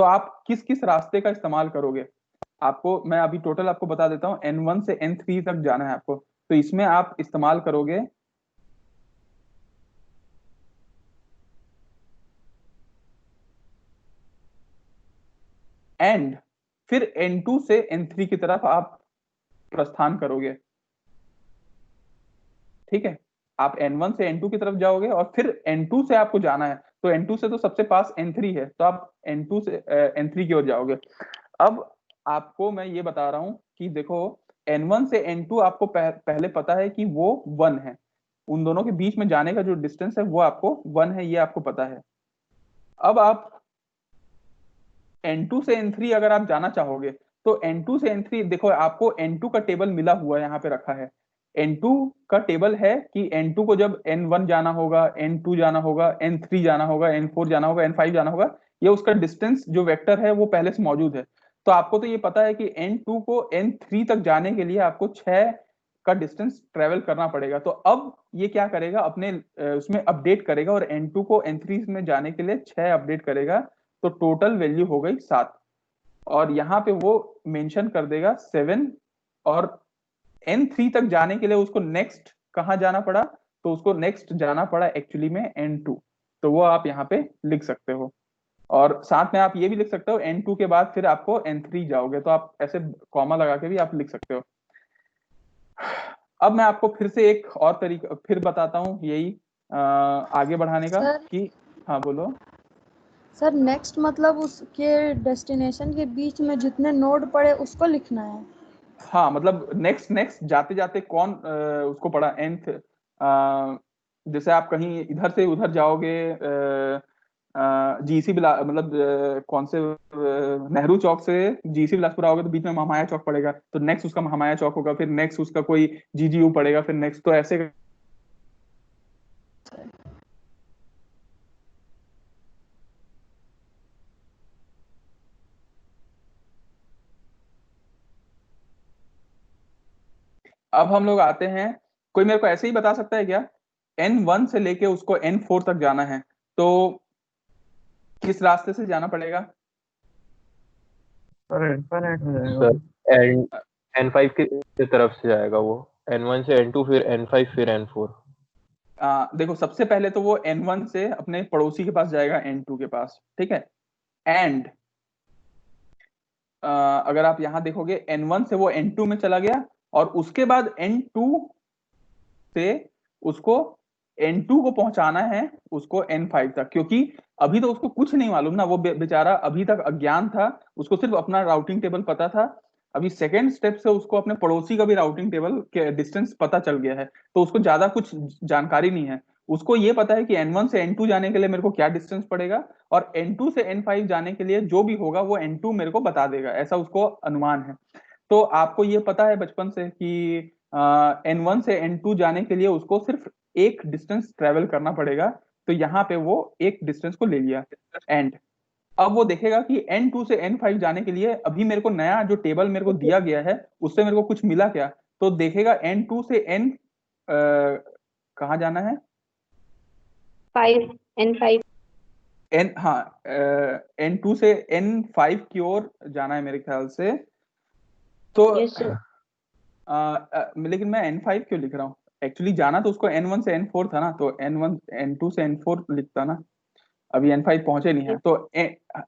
तो आप किस किस रास्ते का इस्तेमाल करोगे? आपको मैं अभी टोटल आपको बता देता हूँ, N1 से N3 तक जाना है आपको, तो इसमें आप इस्तेमाल करोगे एंड, फिर N2 से N3 की तरफ आप प्रस्थान करोगे। ठीक है, आप N1 से N2 की तरफ जाओगे और फिर N2 से आपको जाना है, तो N2 से तो सबसे पास N3 है, तो आप N2 से N3 की ओर जाओगे। अब आपको मैं ये बता रहा हूं कि देखो, N1 से N2 आपको पहले पता है कि वो 1 है, उन दोनों के बीच में जाने का जो डिस्टेंस है वो आपको 1 है, ये आपको पता है। अब आप N2 से N3 अगर आप जाना चाहोगे, तो N2 से N3 देखो, आपको N2 का टेबल मिला हुआ है, यहाँ पे रखा है। N2 का टेबल है कि N2 को जब N1 जाना होगा, N2 जाना होगा, N3 जाना होगा, N4 जाना होगा, N5 जाना होगा, ये उसका डिस्टेंस जो वेक्टर है वो पहले से मौजूद है। तो आपको तो ये पता है कि N2 को N3 तक जाने के लिए आपको 6 का डिस्टेंस ट्रेवल करना पड़ेगा। तो अब ये क्या करेगा, अपने उसमें अपडेट करेगा और N2 को N3 में जाने के लिए 6 अपडेट करेगा, तो टोटल वैल्यू हो गई 7। और यहाँ पे वो मेंशन कर देगा 7। और N3 तक जाने के लिए उसको नेक्स्ट कहाँ जाना पड़ा, तो उसको नेक्स्ट जाना पड़ा एक्चुअली में N2, तो वो आप यहाँ पे लिख सकते हो। और साथ में आप ये भी लिख सकते हो, N2 के बाद फिर आपको N3 जाओगे, तो आप ऐसे कॉमा लगा के भी आप लिख सकते हो। अब मैं आपको फिर से एक और तरीका फिर बताता हूँ, यही आगे बढ़ाने का सर कि, हाँ बोलो। सर नेक्स्ट मतलब उसके डेस्टिनेशन के बीच में जितने नोड पड़े उसको लिखना है। हाँ, मतलब नेक्स्ट नेक्स्ट जाते जाते कौन उसको पढ़ा nth, जैसे आप कहीं इधर से उधर जाओगे, जीसी बिला मतलब कौन से नेहरू चौक से जीसी बिलासपुर आओगे, तो बीच में महामाया चौक पड़ेगा, तो नेक्स्ट उसका महामाया चौक होगा, फिर नेक्स्ट उसका कोई जीजीयू पड़ेगा, फिर नेक्स्ट, तो ऐसे। अब हम लोग आते हैं, कोई मेरे को ऐसे ही बता सकता है क्या, N1 से लेके उसको N4 तक जाना है, तो किस रास्ते से जाना पड़ेगा? सर इनफाइनाइट हो जाएगा वो। सर N5 की तरफ से जाएगा वो, N1 से N2 फिर N5 फिर N4। देखो, सबसे पहले तो वो N1 से अपने पड़ोसी के पास जाएगा, N2 के पास, ठीक है। एंड अगर आप यहां देखोगे, N1 से वो N2 में चला गया, और उसके बाद N2 से उसको N2 को पहुंचाना है उसको N5 तक, क्योंकि अभी तो उसको कुछ नहीं मालूम ना, वो बेचारा अभी तक अज्ञान था, उसको सिर्फ अपना राउटिंग टेबल पता था। अभी सेकेंड स्टेप से उसको अपने पड़ोसी का भी राउटिंग टेबल के डिस्टेंस पता चल गया है, तो उसको ज्यादा कुछ जानकारी नहीं है। उसको ये पता है कि N1 से N2 जाने के लिए मेरे को क्या डिस्टेंस पड़ेगा, और N2 से N5 जाने के लिए जो भी होगा वो N2 मेरे को बता देगा, ऐसा उसको अनुमान है। तो आपको ये पता है बचपन से कि N1 से N2 जाने के लिए उसको सिर्फ एक डिस्टेंस ट्रेवल करना पड़ेगा, तो यहाँ पे वो एक डिस्टेंस को ले लिया। एंड अब वो देखेगा कि N2 से N5 जाने के लिए अभी मेरे को नया जो टेबल मेरे को दिया गया है उससे मेरे को कुछ मिला क्या, तो देखेगा N2 से N कहाँ जाना है, 5 N5। N, हाँ, N2 से N5 की ओर जाना है मेरे ख्याल से। तो यस सर। लेकिन मैं N5 क्यों लिख रहा हूँ, एक्चुअली जाना तो उसको N1 से N4 था ना, तो N1 N2 से N4 लिखता ना, अभी N5 पहुंचे नहीं है, तो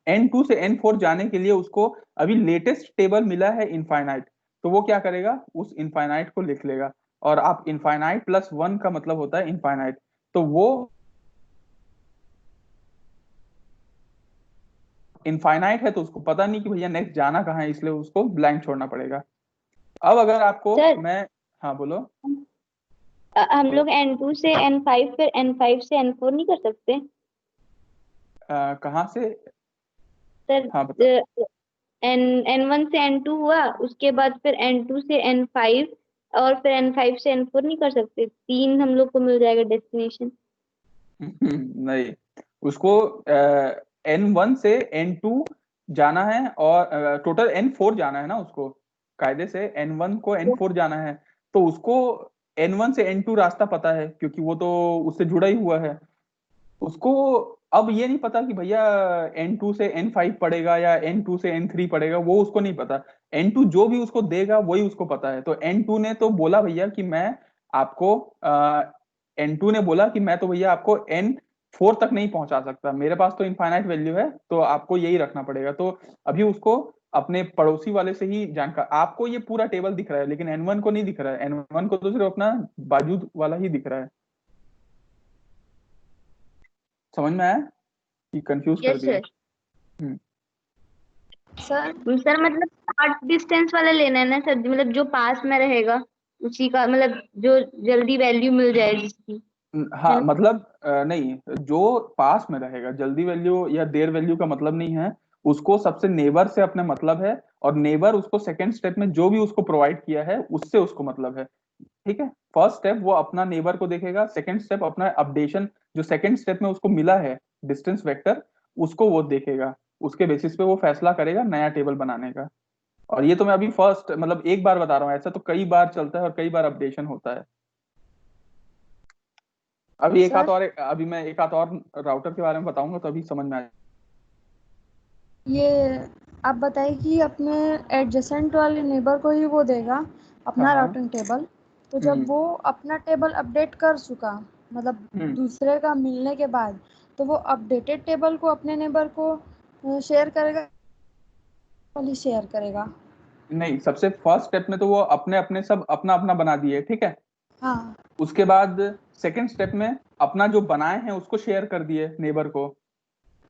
N2 से N4 जाने के लिए उसको अभी लेटेस्ट टेबल मिला है इनफाइनाइट, तो वो क्या करेगा, उस इनफाइनाइट को लिख लेगा। और आप इनफाइनाइट प्लस 1 का मतलब होता है इनफाइनाइट, तो वो इनफाइनाइट है, तो उसको पता नहीं कि भैया नेक्स्ट जाना कहाँ है, इसलिए उसको ब्लैंक छोड़ना पड़ेगा। अब अगर आपको सर मैं, हाँ बोलो। हम लोग N2 से N5 फिर N5 से N4 नहीं कर सकते? कहाँ से? सर हाँ बता। N1 से N2 हुआ, उसके बाद फिर N2 से N5 और फिर N5 से N4 नहीं कर सकते? 3 हम लोग को मिल जाएगा डेस्टिनेशन। नहीं, उसको N1 से N2 जाना है, और टोटल N4 जाना है ना उसको, कायदे से N1 को N4 जाना है, तो उसको N1 से N2 रास्ता पता है, क्योंकि वो तो उससे जुड़ा ही हुआ है। उसको अब ये नहीं पता कि भैया N2 से N5 पड़ेगा या N2 से N3 पड़ेगा, वो उसको नहीं पता। N2 जो भी उसको देगा वही उसको पता है। तो N2 ने तो बोला भैया कि मैं आपको N2 ने बोला कि मैं तो भैया आपको N4 तक नहीं पहुंचा सकता, मेरे पास तो इनफाइनाइट वैल्यू है, तो आपको यही रखना पड़ेगा। तो अभी उसको अपने पड़ोसी वाले से ही जानकार, आपको ये पूरा टेबल दिख रहा है लेकिन N1 को नहीं दिख रहा है, N1 को तो सिर्फ अपना बाजू वाला ही दिख रहा है। समझ में आया कि कंफ्यूज कर यस दिया? सर। हम्म। सर सर मतलब शॉर्ट डिस्टेंस वाला लेना है ना सर, मतलब जो पास में रहेगा उसी का, मतलब जो जल्दी वैल्यू मिल जाए जिसकी, है हाँ ना? मतलब नहीं, जो पास में रहेगा, जल्दी वैल्यू या देर वैल्यू का मतलब नहीं है, उसको सबसे नेबर से अपने मतलब है, और नेबर उसको सेकंड स्टेप में जो भी उसको प्रोवाइड किया है उससे उसको मतलब है। ठीक है, फर्स्ट स्टेप वो अपना नेबर को देखेगा, सेकंड स्टेप अपना अपडेशन जो सेकंड स्टेप में उसको मिला है डिस्टेंस वेक्टर, उसको वो देखेगा, उसके बेसिस पे वो फैसला करेगा नया टेबल बनाने का। और ये तो मैं अभी फर्स्ट मतलब एक बार बता रहा हूँ, ऐसा तो कई बार चलता है और कई बार अपडेशन होता है। अभी एक आध सर और अभी मैं एक आध और राउटर के बारे में बताऊंगा तो अभी समझ में आ ये आप बताइए कि अपने एडजेसेंट वाले नेबर को ही वो देगा हाँ अपना हाँ। Routing table. तो जब हम्म वो अपना टेबल अपडेट कर चुका, मतलब हम्म। दूसरे का मिलने के बाद, तो वो अपडेटेड टेबल को अपने नेबर को शेयर करेगा, वाली शेयर करेगा। नहीं, सबसे फर्स्ट स्टेप में तो वो अपने अपने सब अपना अपना बना दिए, ठीक है। हाँ उसके बाद सेकंड स्टेप में अपना जो बनाए हैं उसको शेयर कर दिए नेबर को,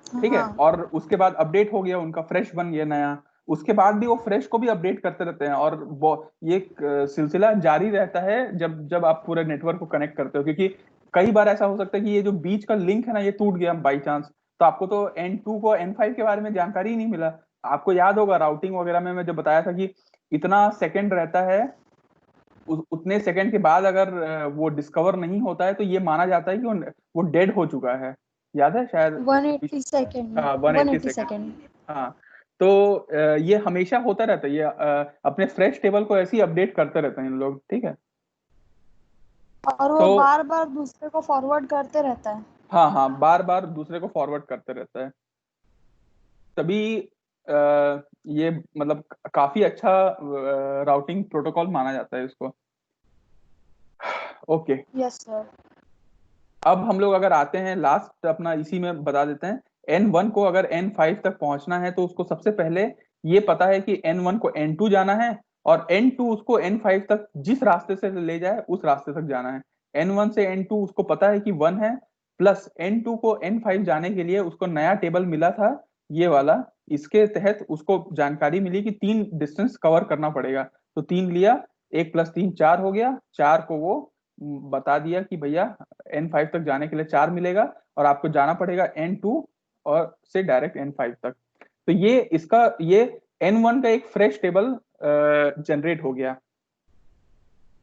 ठीक है। हाँ। और उसके बाद अपडेट हो गया, उनका फ्रेश बन गया नया। उसके बाद भी वो फ्रेश को भी अपडेट करते रहते हैं, और वो ये एक सिलसिला जारी रहता है जब जब आप पूरे नेटवर्क को कनेक्ट करते हो, क्योंकि कई बार ऐसा हो सकता है कि ये जो बीच का लिंक है ना ये टूट गया बाई चांस, तो आपको तो N2 को N5 के बारे में जानकारी ही नहीं मिला। आपको याद होगा राउटिंग वगैरह में मैं जब बताया था कि इतना सेकंड रहता है, उतने सेकंड के बाद अगर वो डिस्कवर नहीं होता है तो ये माना जाता है कि वो डेड हो चुका है। याद है शायद? 180 सेकेंड, 180 180 सेकंड। सेकेंड। हाँ। तो ये हमेशा होता रहता है, ये अपने फ्रेश टेबल को ऐसे ही अपडेट करते रहते हैं इन लोग, ठीक है। और वो तो बार बार दूसरे को फॉरवर्ड करते रहता है। हाँ हाँ, बार बार दूसरे को फॉरवर्ड करते रहता है। तभी ये मतलब काफी अच्छा राउटिंग प्रोटोकॉल माना जाता है इसको। ओके। Yes sir. अब हम लोग अगर आते हैं लास्ट अपना, इसी में बता देते हैं, N1 को अगर N5 तक पहुंचना है तो उसको सबसे पहले ये पता है कि N1 को N2 जाना है, और N2 उसको N5 तक जिस रास्ते से ले जाए उस रास्ते तक जाना है। N1 से N2 उसको पता है कि 1 है, प्लस N2 को N5 जाने के लिए उसको नया टेबल मिला था ये वाला, इसके तहत उसको जानकारी मिली कि 3 डिस्टेंस कवर करना पड़ेगा। तो 3 लिया, 1 + 3 4 हो गया, 4 को वो बता दिया कि भैया N5 तक जाने के लिए 4 मिलेगा, और आपको जाना पड़ेगा N2 और से डायरेक्ट N5 तक। तो ये N1 का एक फ्रेश टेबल जनरेट हो गया।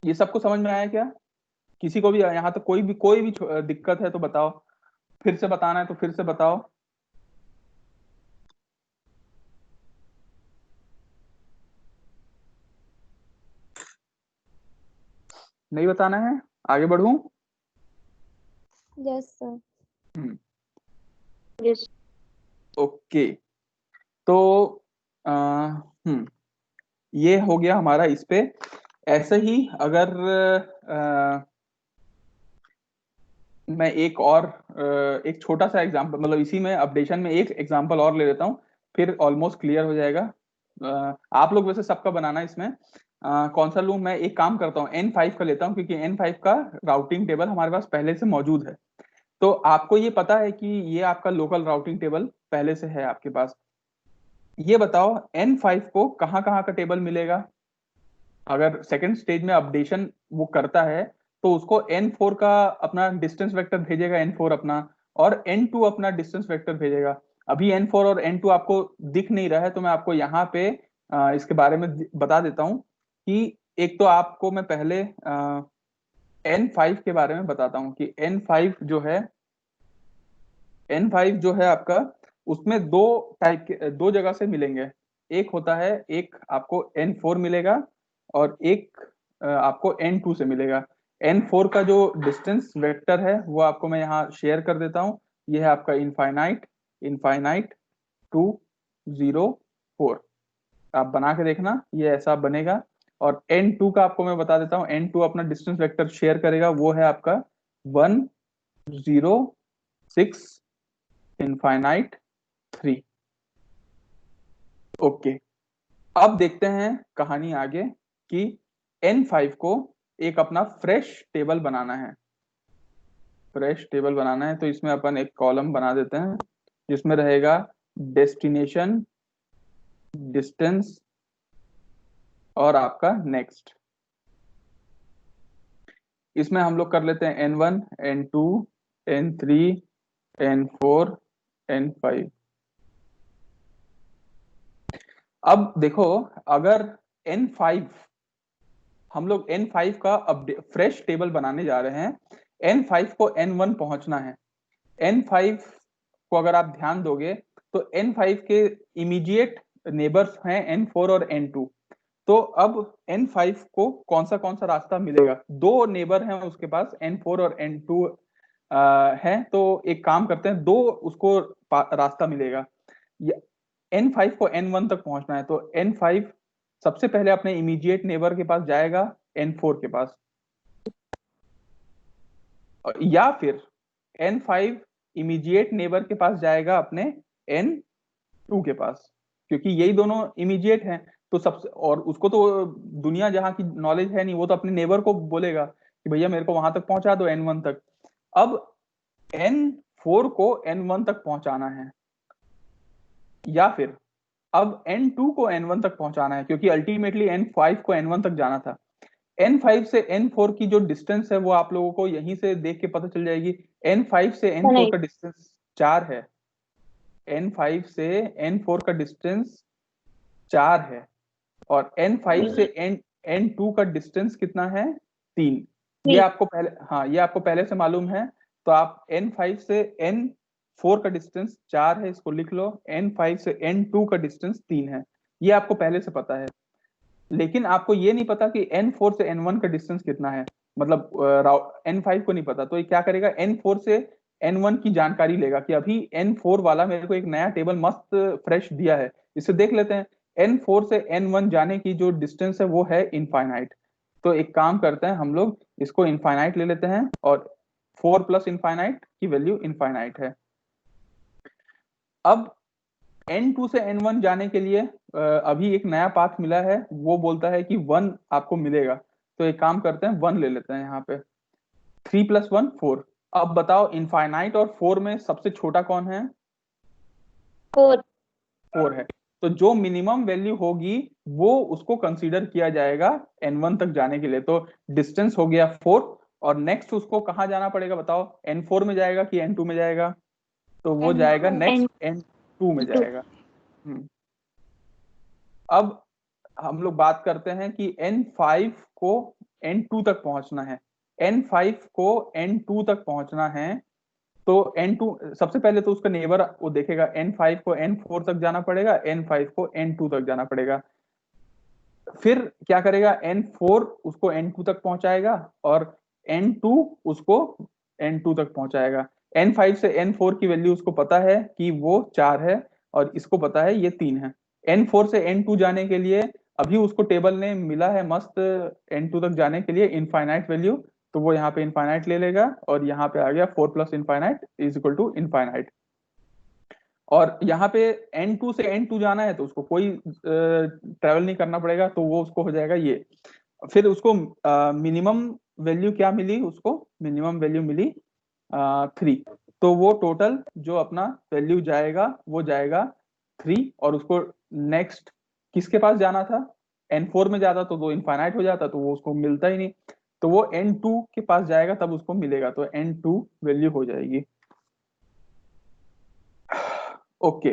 ये सबको समझ में आया क्या? किसी को भी यहाँ तक कोई भी दिक्कत है तो बताओ, फिर से बताना है तो फिर से बताओ। नहीं बताना है? आगे बढ़ूं? Yes sir. Hmm. Yes. Okay. तो ये हो गया हमारा इस पे। ऐसे ही अगर मैं एक छोटा सा एग्जांपल, मतलब इसी में अपडेशन में एक एग्जांपल और ले लेता हूँ, फिर ऑलमोस्ट क्लियर हो जाएगा। आप लोग वैसे सबका बनाना इसमें कौन सा लूं। मैं एक काम करता हूँ, N5 का लेता हूँ, क्योंकि N5 का राउटिंग टेबल हमारे पास पहले से मौजूद है। तो आपको ये पता है कि ये आपका लोकल राउटिंग टेबल पहले से है आपके पास। ये बताओ N5 को कहाँ कहाँ का टेबल मिलेगा? अगर सेकंड स्टेज में अपडेशन वो करता है तो उसको N4 का अपना डिस्टेंस वेक्टर भेजेगा, N4 अपना, और N2 अपना डिस्टेंस वेक्टर भेजेगा। अभी N4 और N2 आपको दिख नहीं रहा है तो मैं आपको यहाँ पे इसके बारे में बता देता हूँ कि एक तो आपको मैं पहले N5 के बारे में बताता हूँ कि N5 जो है आपका, उसमें दो जगह से मिलेंगे। एक होता है, एक आपको N4 मिलेगा, और एक आपको N2 से मिलेगा। N4 का जो डिस्टेंस वेक्टर है वो आपको मैं यहाँ शेयर कर देता हूँ। ये है आपका इनफाइनाइट, इनफाइनाइट 2 0 4। आप बना के देखना, ये ऐसा बनेगा। और n2 का आपको मैं बता देता हूँ, n2 अपना डिस्टेंस वेक्टर शेयर करेगा, वो है आपका 1 0 6 इनफाइनाइट 3। ओके, अब देखते हैं कहानी आगे कि n5 को एक अपना फ्रेश टेबल बनाना है। फ्रेश टेबल बनाना है तो इसमें अपन एक कॉलम बना देते हैं जिसमें रहेगा डेस्टिनेशन, डिस्टेंस और आपका नेक्स्ट। इसमें हम लोग कर लेते हैं n1 n2 n3 n4 n5। अब देखो, अगर n5 हम लोग n5 का फ्रेश टेबल बनाने जा रहे हैं, n5 को n1 पहुंचना है। n5 को अगर आप ध्यान दोगे तो n5 के इमीडिएट नेबर्स हैं n4 और n2। तो अब n5 को कौन सा रास्ता मिलेगा? दो नेबर हैं उसके पास, n4 और n2 है। तो एक काम करते हैं, दो उसको रास्ता मिलेगा। n5 को n1 तक पहुंचना है तो n5 सबसे पहले अपने इमीडिएट नेबर के पास जाएगा, n4 के पास, या फिर n5 इमीडिएट नेबर के पास जाएगा अपने n2 के पास, क्योंकि यही दोनों इमीडिएट हैं। तो सबसे, और उसको तो दुनिया जहां की नॉलेज है नहीं, वो तो अपने नेबर को बोलेगा कि भैया मेरे को वहां तक पहुंचा दो, n1 तक। अब n4 को n1 तक पहुंचाना है, या फिर अब n2 को n1 तक पहुंचाना है, क्योंकि अल्टीमेटली n5 को n1 तक जाना था। n5 से n4 की जो डिस्टेंस है वो आप लोगों को यहीं से देख के पता चल जाएगी। n5 से n4 का डिस्टेंस 4 है, n5 से n4 का डिस्टेंस 4 है, और n5 से n2 का डिस्टेंस कितना है? 3। ये आपको पहले, हाँ ये आपको पहले से मालूम है। तो आप n5 से n4 का डिस्टेंस 4 है, इसको लिख लो। n5 से n2 का डिस्टेंस 3 है, ये आपको पहले से पता है। लेकिन आपको ये नहीं पता कि n4 से n1 का डिस्टेंस कितना है, मतलब n5 को नहीं पता। तो ये क्या करेगा, n4 से n1 की जानकारी लेगा कि अभी n4 वाला मेरे को एक नया टेबल मस्त फ्रेश दिया है, इसे देख लेते हैं। n4 से n1 जाने की जो डिस्टेंस है वो है इनफाइनाइट। तो एक काम करते हैं, हम लोग इसको इनफाइनाइट ले लेते हैं, और 4 प्लस इनफाइनाइट की वैल्यू इनफाइनाइट है। अब n2 से n1 जाने के लिए अभी एक नया पाथ मिला है, वो बोलता है कि 1 आपको मिलेगा। तो एक काम करते हैं, 1 ले लेते हैं यहाँ पे। 3 प्लस 1 4। अब बताओ, इनफाइनाइट और 4 में सबसे छोटा कौन है? 4 है। तो जो मिनिमम वैल्यू होगी वो उसको कंसीडर किया जाएगा n1 तक जाने के लिए। तो डिस्टेंस हो गया 4, और नेक्स्ट उसको कहाँ जाना पड़ेगा बताओ? n4 में जाएगा कि n2 में जाएगा? तो वो जाएगा नेक्स्ट n2 में जाएगा। अब हम लोग बात करते हैं कि n5 को n2 तक पहुंचना है। n5 को n2 तक पहुंचना है तो n2 सबसे पहले तो उसका नेबर वो देखेगा, n5 को n4 तक जाना पड़ेगा, n5 को n2 तक जाना पड़ेगा। फिर क्या करेगा, n4 उसको n2 तक पहुंचाएगा और n2 उसको n2 तक पहुंचाएगा। n5 से n4 की वैल्यू उसको पता है कि वो 4 है, और इसको पता है ये 3 है। n4 से n2 जाने के लिए अभी उसको टेबल ने मिला है मस्त n2 तक जाने के लिए इनफाइनाइट वैल्यू, तो वो यहाँ पे इनफाइनाइट ले लेगा, और यहाँ पे आ गया 4 plus infinite is equal to infinite. और यहाँ पे n2 से n2 जाना है तो उसको कोई ट्रेवल नहीं करना पड़ेगा, तो वो उसको हो जाएगा ये। फिर उसको मिनिमम वैल्यू क्या मिली? उसको मिनिमम वैल्यू मिली 3। तो वो टोटल जो अपना वैल्यू जाएगा वो जाएगा 3, और उसको नेक्स्ट किसके पास जाना था? n4 में जाता तो वो इनफाइनाइट हो जाता, तो वो उसको मिलता ही नहीं। तो वो n2 के पास जाएगा तब उसको मिलेगा, तो n2 वैल्यू हो जाएगी। ओके,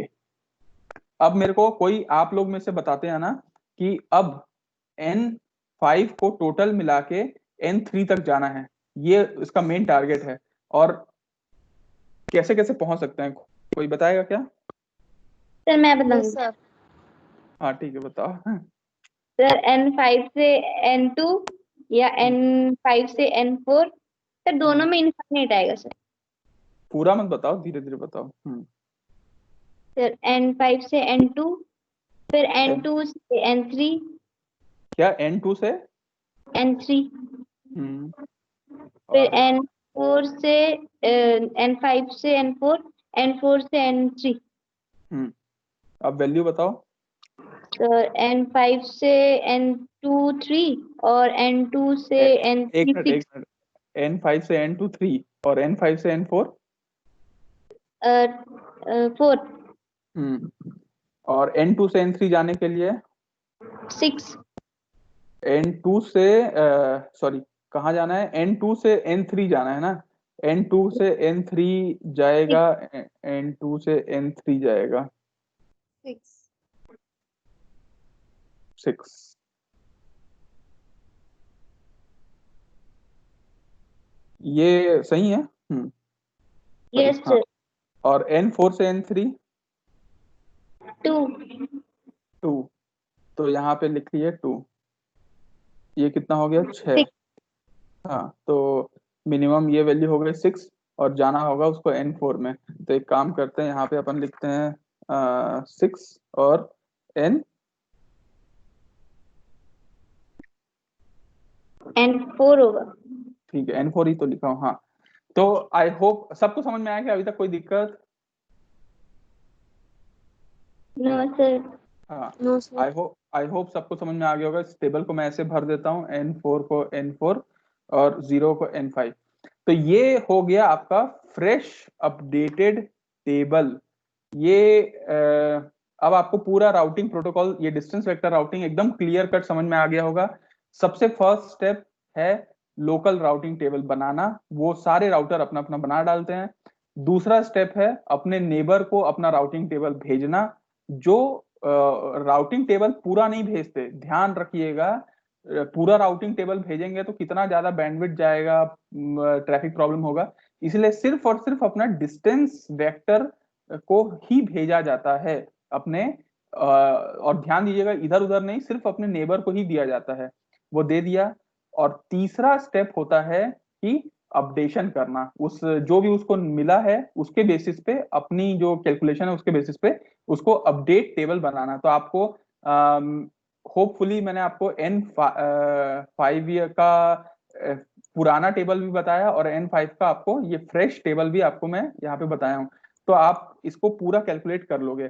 अब मेरे को कोई आप लोग में से बताते हैं ना कि अब n5 को टोटल मिला के n3 तक जाना है, ये इसका मेन टारगेट है। और कैसे कैसे पहुंच सकते हैं, कोई बताएगा क्या? सर मैं बताऊंगी। सर हाँ ठीक है, बताओ। सर n5 से n2 या n5 से n4, सर दोनों में इनफाइनाइट आएगा सर। पूरा मत बताओ, धीरे धीरे बताओ। सर N5 से N2, फिर N- N2 से N3, क्या N2 से N3, हम्म फिर और N4 से N5 से N4, N4 से N3, अब वैल्यू बताओ। सर N5 से N2 3 और N2 से एक N3 मिनट 6, एक मिनट, N5 से N2 3 और N5 से N4 4 और N2 से N3 जाने के लिए 6, N2 से सॉरी कहाँ जाना है, N2 से N3 जाना है ना, N2 से N3 जाएगा, N2 से N3 जाएगा 6। ये सही है। सॉरी यस हाँ। सर, और N4 से N3 2, 2, तो यहाँ पे लिख लिया 2। ये कितना हो गया, 6। 6, हाँ तो मिनिमम ये वैल्यू हो गई 6 और जाना होगा उसको N4 में। तो एक काम करते हैं, यहाँ पे अपन लिखते हैं 6 और N4 होगा। ठीक है N4 ही तो लिखा हूँ। हाँ तो आई होप सबको समझ में आया कि अभी तक कोई दिक्कत। No sir. हाँ नो सर। आई होप सबको समझ में आ गया होगा। इस टेबल को मैं ऐसे भर देता हूँ, N4 को N4 और 0 को N5। तो ये हो गया आपका फ्रेश अपडेटेड टेबल। ये अब आपको पूरा राउटिंग प्रोटोकॉल, ये डिस्टेंस वेक्टर राउटिंग एकदम क्लियर कट समझ में आ गया होगा। सबसे फर्स्ट स्टेप है लोकल राउटिंग टेबल बनाना, वो सारे राउटर अपना अपना बना डालते हैं। दूसरा स्टेप है अपने नेबर को अपना राउटिंग टेबल भेजना। जो राउटिंग टेबल पूरा नहीं भेजते, ध्यान रखिएगा, पूरा राउटिंग टेबल भेजेंगे तो कितना ज्यादा बैंडविड्थ जाएगा, ट्रैफिक प्रॉब्लम होगा। इसलिए सिर्फ और सिर्फ अपना डिस्टेंस वेक्टर को ही भेजा जाता है अपने, और ध्यान दीजिएगा इधर उधर नहीं, सिर्फ अपने नेबर को ही दिया जाता है। वो दे दिया। और तीसरा स्टेप होता है कि अपडेशन करना, उस जो भी उसको मिला है उसके बेसिस पे, अपनी जो कैलकुलेशन है उसके बेसिस पे उसको अपडेट टेबल बनाना। तो आपको होपफुली मैंने आपको N5 का पुराना टेबल भी बताया और N5 का आपको ये फ्रेश टेबल भी आपको मैं यहाँ पे बताया हूँ। तो आप इसको पूरा कैलकुलेट कर लोगे।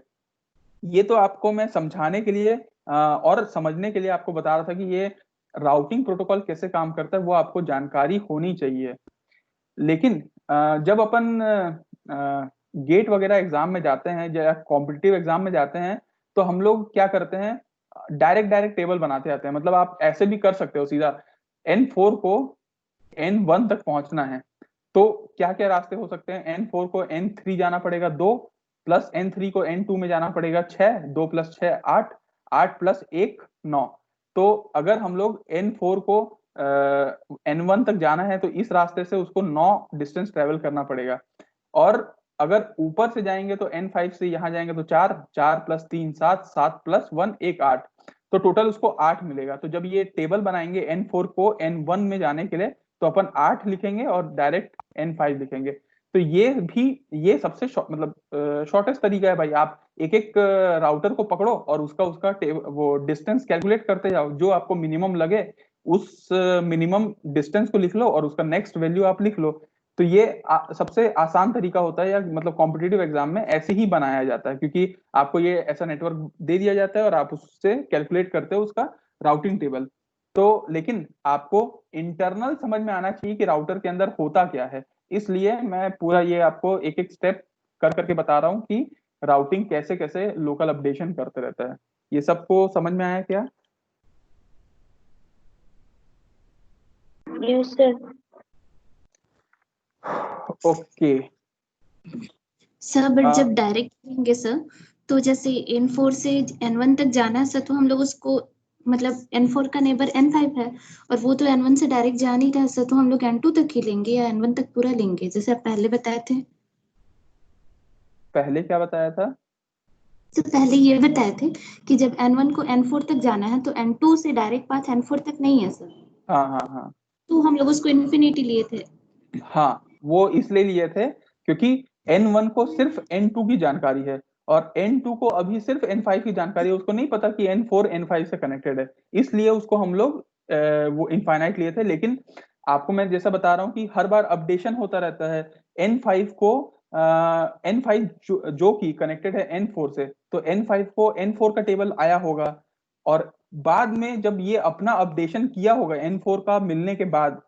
ये तो आपको मैं समझाने के लिए और समझने के लिए आपको बता रहा था कि ये राउटिंग प्रोटोकॉल कैसे काम करता है, वो आपको जानकारी होनी चाहिए। लेकिन जब अपन गेट वगैरह एग्जाम में जाते हैं या कॉम्पिटिटिव एग्जाम में जाते हैं, तो हम लोग क्या करते हैं, डायरेक्ट डायरेक्ट टेबल बनाते आते हैं। मतलब आप ऐसे भी कर सकते हो सीधा, N4 को N1 तक पहुंचना है तो क्या क्या रास्ते हो सकते हैं। N4 को N3 जाना पड़ेगा 2, प्लस N3 को N2 में जाना पड़ेगा 6, 2 + 6 8, 8 + 1 9। तो अगर हम लोग N4 को N1 तक जाना है तो इस रास्ते से उसको 9 डिस्टेंस ट्रेवल करना पड़ेगा। और अगर ऊपर से जाएंगे तो N5 से यहाँ जाएंगे तो 4, 4 + 3 7, 7 + 1 1 8, तो टोटल उसको 8 मिलेगा। तो जब ये टेबल बनाएंगे N4 को N1 में जाने के लिए, तो अपन 8 लिखेंगे और डायरेक्ट N5 लिखेंगे। तो ये सबसे मतलब शॉर्टेस्ट तरीका है भाई। आप एक एक राउटर को पकड़ो और उसका उसका वो डिस्टेंस कैलकुलेट करते जाओ, जो आपको मिनिमम लगे उस मिनिमम डिस्टेंस को लिख लो और उसका नेक्स्ट वैल्यू आप लिख लो। तो ये सबसे आसान तरीका होता है, या मतलब कॉम्पिटिटिव एग्जाम में ऐसे ही बनाया जाता है, क्योंकि आपको ये ऐसा नेटवर्क दे दिया जाता है और आप उससे कैलकुलेट करते हो उसका राउटिंग टेबल। तो लेकिन आपको इंटरनल समझ में आना चाहिए कि राउटर के अंदर होता क्या है। इसलिए मैं पूरा ये आपको एक एक स्टेप कर करके बता रहा हूँ कि राउटिंग कैसे कैसे लोकल अपडेशन करते रहता है। ये सबको समझ में आया क्या? Yes sir. Okay sir but जब डायरेक्ट करेंगे सर, तो जैसे N4 से N1 तक जाना है सर, तो हम लोग उसको मतलब N4 का नेबर N5 है और वो तो N1 से डायरेक्ट जा नहीं रहा सर, तो हम लोग N2 तक ही लेंगे या N1 तक पूरा लेंगे जैसे आप पहले बताए थे? पहले क्या बताया था? तो पहले ये बताए थे कि जब N1 को N4 तक जाना है तो N2 से डायरेक्ट पाथ N4 तक नहीं है सर, हाँ हाँ हाँ तो हम लोग उसको इन्फिनिटी लिए थे। हाँ, वो इसलिए लिए थे क्योंकि N1 को सिर्फ N2 की जानकारी है और N2 को अभी सिर्फ N5 की जानकारी है, उसको नहीं पता कि N4 N5 से कनेक्टेड है, इसलिए उसको हम लोग वो इनफाइनाइट लिए थे। लेकिन आपको मैं जैसा बता रहा हूँ कि हर बार अपडेशन होता रहता है। N5 को N5 जो कि कनेक्टेड है N4 से, तो N5 को N4 का टेबल आया होगा और बाद में जब ये अपना अपडेशन किया होगा N4 का मिलने के बाद,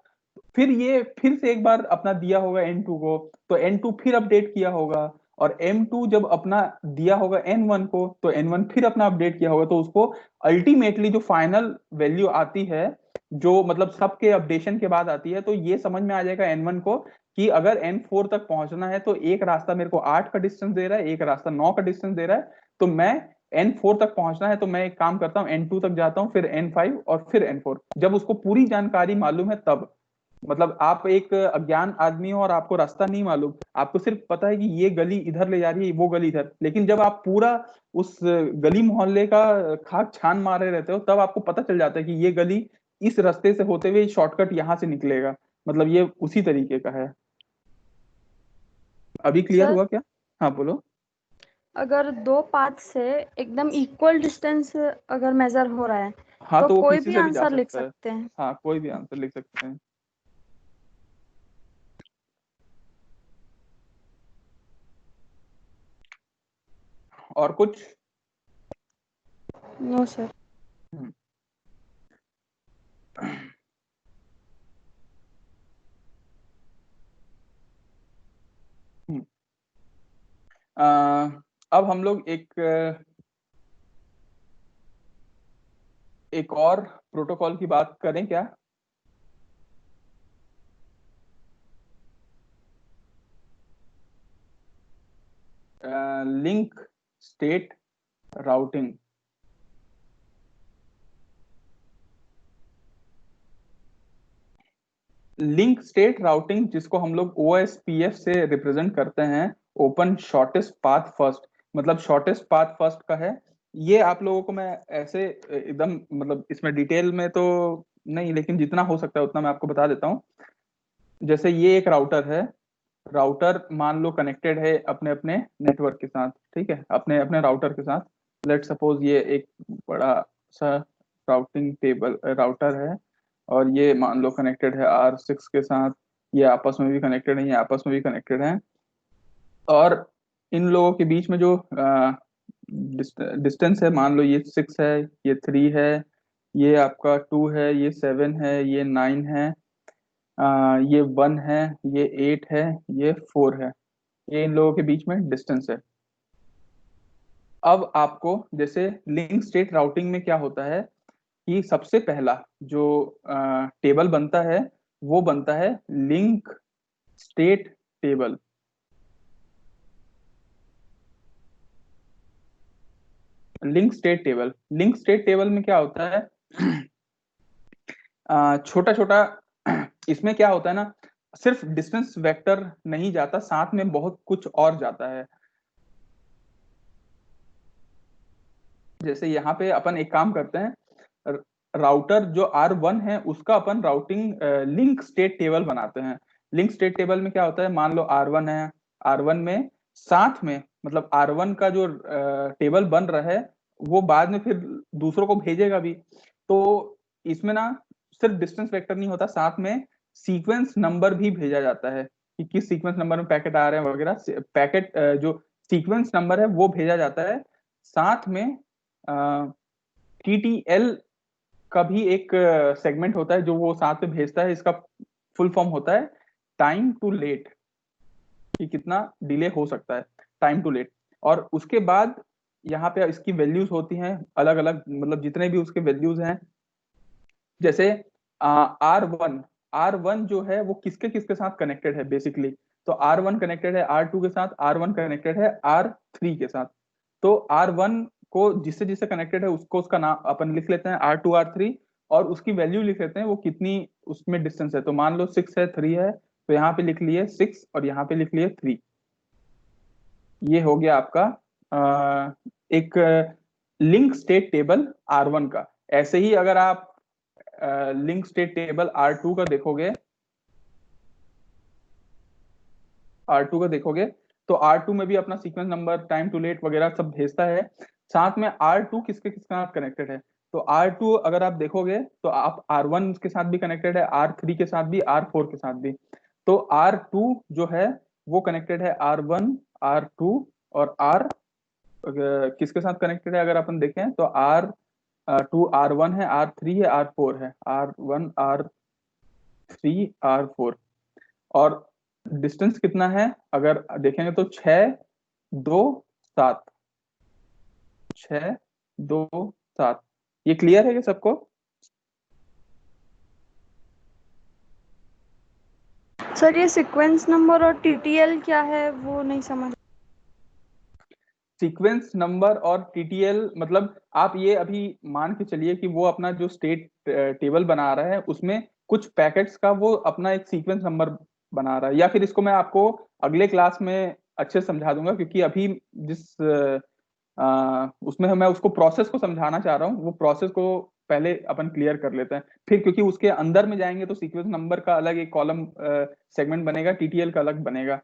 फिर ये फिर से एक बार अपना दिया होगा N2 को, तो N2 फिर अपडेट किया होगा और M2 जब अपना दिया होगा N1 को, तो N1 फिर अपना अपडेट किया होगा। तो उसको अल्टीमेटली जो फाइनल वैल्यू आती है, जो मतलब सबके अपडेशन के बाद आती है, तो ये समझ में आ जाएगा N1 को कि अगर N4 तक पहुंचना है तो एक रास्ता मेरे को 8 का डिस्टेंस दे रहा है, एक रास्ता 9 का डिस्टेंस दे रहा है, तो मैं N4 तक पहुंचना है तो मैं एक काम करता हूँ, N2 तक जाता हूँ, फिर N5 और फिर N4। जब उसको पूरी जानकारी मालूम है तब, मतलब आप एक अज्ञान आदमी हो और आपको रास्ता नहीं मालूम, आपको सिर्फ पता है कि ये गली इधर ले जा रही है, वो गली इधर, लेकिन जब आप पूरा उस गली मोहल्ले का खाक छान मारे रहते हो, तब आपको पता चल जाता है कि ये गली इस रास्ते से होते हुए शॉर्टकट यहाँ से निकलेगा। मतलब ये उसी तरीके का है। अभी क्लियर सर हुआ क्या? हाँ बोलो। अगर दो पाथ से एकदम इक्वल डिस्टेंस अगर मेजर हो रहा है हाँ, तो तो वो कोई किसी भी से भी जा आंसर लिख सकता है। सकते हैं। हाँ, कोई भी आंसर लिख सकते हैं। और कुछ? No sir. हम्म। हम्म। अब हम लोग एक और प्रोटोकॉल की बात करें क्या? Link state routing. Link state routing जिसको हम लोग OSPF से रिप्रेजेंट करते हैं, ओपन शॉर्टेस्ट पाथ फर्स्ट, मतलब शॉर्टेस्ट पाथ फर्स्ट का है। ये आप लोगों को मैं ऐसे एकदम मतलब इसमें डिटेल में तो नहीं, लेकिन जितना हो सकता है उतना मैं आपको बता देता हूँ। जैसे ये एक राउटर है, राउटर मान लो कनेक्टेड है अपने अपने नेटवर्क के साथ, ठीक है, अपने अपने राउटर के साथ। लेट सपोज ये एक बड़ा सा राउटिंग टेबल राउटर है और ये मान लो कनेक्टेड है R6 के साथ, ये आपस में भी कनेक्टेड है, ये आपस में भी कनेक्टेड है। और इन लोगों के बीच में जो डिस्टेंस है, मान लो ये 6 है, ये 3 है, ये आपका 2 है, ये 7 है, ये 9 है, ये 1 है, ये 8 है, ये 4 है। ये इन लोगों के बीच में डिस्टेंस है। अब आपको जैसे लिंक स्टेट राउटिंग में क्या होता है कि सबसे पहला जो टेबल बनता है वो बनता है link state table. Link state table में क्या होता है, छोटा छोटा इसमें क्या होता है ना, सिर्फ डिस्टेंस वेक्टर नहीं जाता, साथ में बहुत कुछ और जाता है। जैसे यहाँ पे अपन एक काम करते हैं, राउटर जो R1 है उसका अपन राउटिंग लिंक स्टेट टेबल बनाते हैं। लिंक स्टेट टेबल में क्या होता है, मान लो R1 है, R1 में साथ में मतलब R1 का जो टेबल बन रहा है वो बाद में फिर दूसरों को भेजेगा भी। तो इसमें ना सिर्फ डिस्टेंस वेक्टर नहीं होता, साथ में सीक्वेंस नंबर भी भेजा जाता है कि किस सीक्वेंस नंबर में पैकेट आ रहे हैं वगैरह। पैकेट जो सीक्वेंस नंबर है वो भेजा जाता है। साथ में TTL का भी एक सेगमेंट होता है जो वो साथ में भेजता है। इसका फुल फॉर्म होता है टाइम टू लेट, कि कितना डिले हो सकता है, टाइम टू लेट। और उसके बाद यहाँ पे इसकी वैल्यूज होती हैं अलग अलग, मतलब जितने भी उसके वैल्यूज हैं। जैसे R1 जो है वो किसके किसके साथ कनेक्टेड है बेसिकली, तो R1 कनेक्टेड है R2 के साथ, R1 कनेक्टेड है R3 के साथ। तो R1 को जिससे जिससे कनेक्टेड है उसको उसका नाम अपन लिख लेते हैं R2 R3, और उसकी वैल्यू लिख लेते हैं वो कितनी उसमें डिस्टेंस है। तो मान लो 6 है, 3 है, तो यहाँ पे लिख लिए 6 और यहाँ पे लिख लिए 3। ये हो गया आपका एक लिंक स्टेट टेबल R1 का। ऐसे ही अगर आप लिंक स्टेट टेबल R2 का देखोगे, R2 का देखोगे तो R2 में भी अपना sequence number, time to live वगैरह सब भेजता है। साथ में R2 किसके किसके साथ कनेक्टेड है, तो R2 अगर आप देखोगे तो आप R1 के साथ भी कनेक्टेड है, R3 के साथ भी, R4 के साथ भी। तो R2 जो है वो कनेक्टेड है R1, R2 और किसके साथ कनेक्टेड है अगर अपन देखें तो R2 R1 है, R3 है, R4 है, R1 R3 R4। और डिस्टेंस कितना है अगर देखेंगे तो 6 2 7, 6 2 7। ये क्लियर है कि सबको? सर ये सीक्वेंस नंबर और टीटीएल क्या है वो नहीं समझ। सीक्वेंस नंबर और टीटीएल मतलब आप ये अभी मान के चलिए कि वो अपना जो स्टेट टेबल बना रहा है उसमें कुछ पैकेट्स का वो अपना एक सीक्वेंस नंबर बना रहा है, या फिर इसको मैं आपको अगले क्लास में अच्छे से समझा दूंगा, क्योंकि अभी जिस उसमें मैं उसको प्रोसेस को समझाना चाह रहा हूँ, वो प्रोसेस को पहले अपन क्लियर कर लेते हैं, फिर क्योंकि उसके अंदर में जाएंगे तो सीक्वेंस नंबर का अलग एक कॉलम सेगमेंट बनेगा, टीटीएल का अलग बनेगा।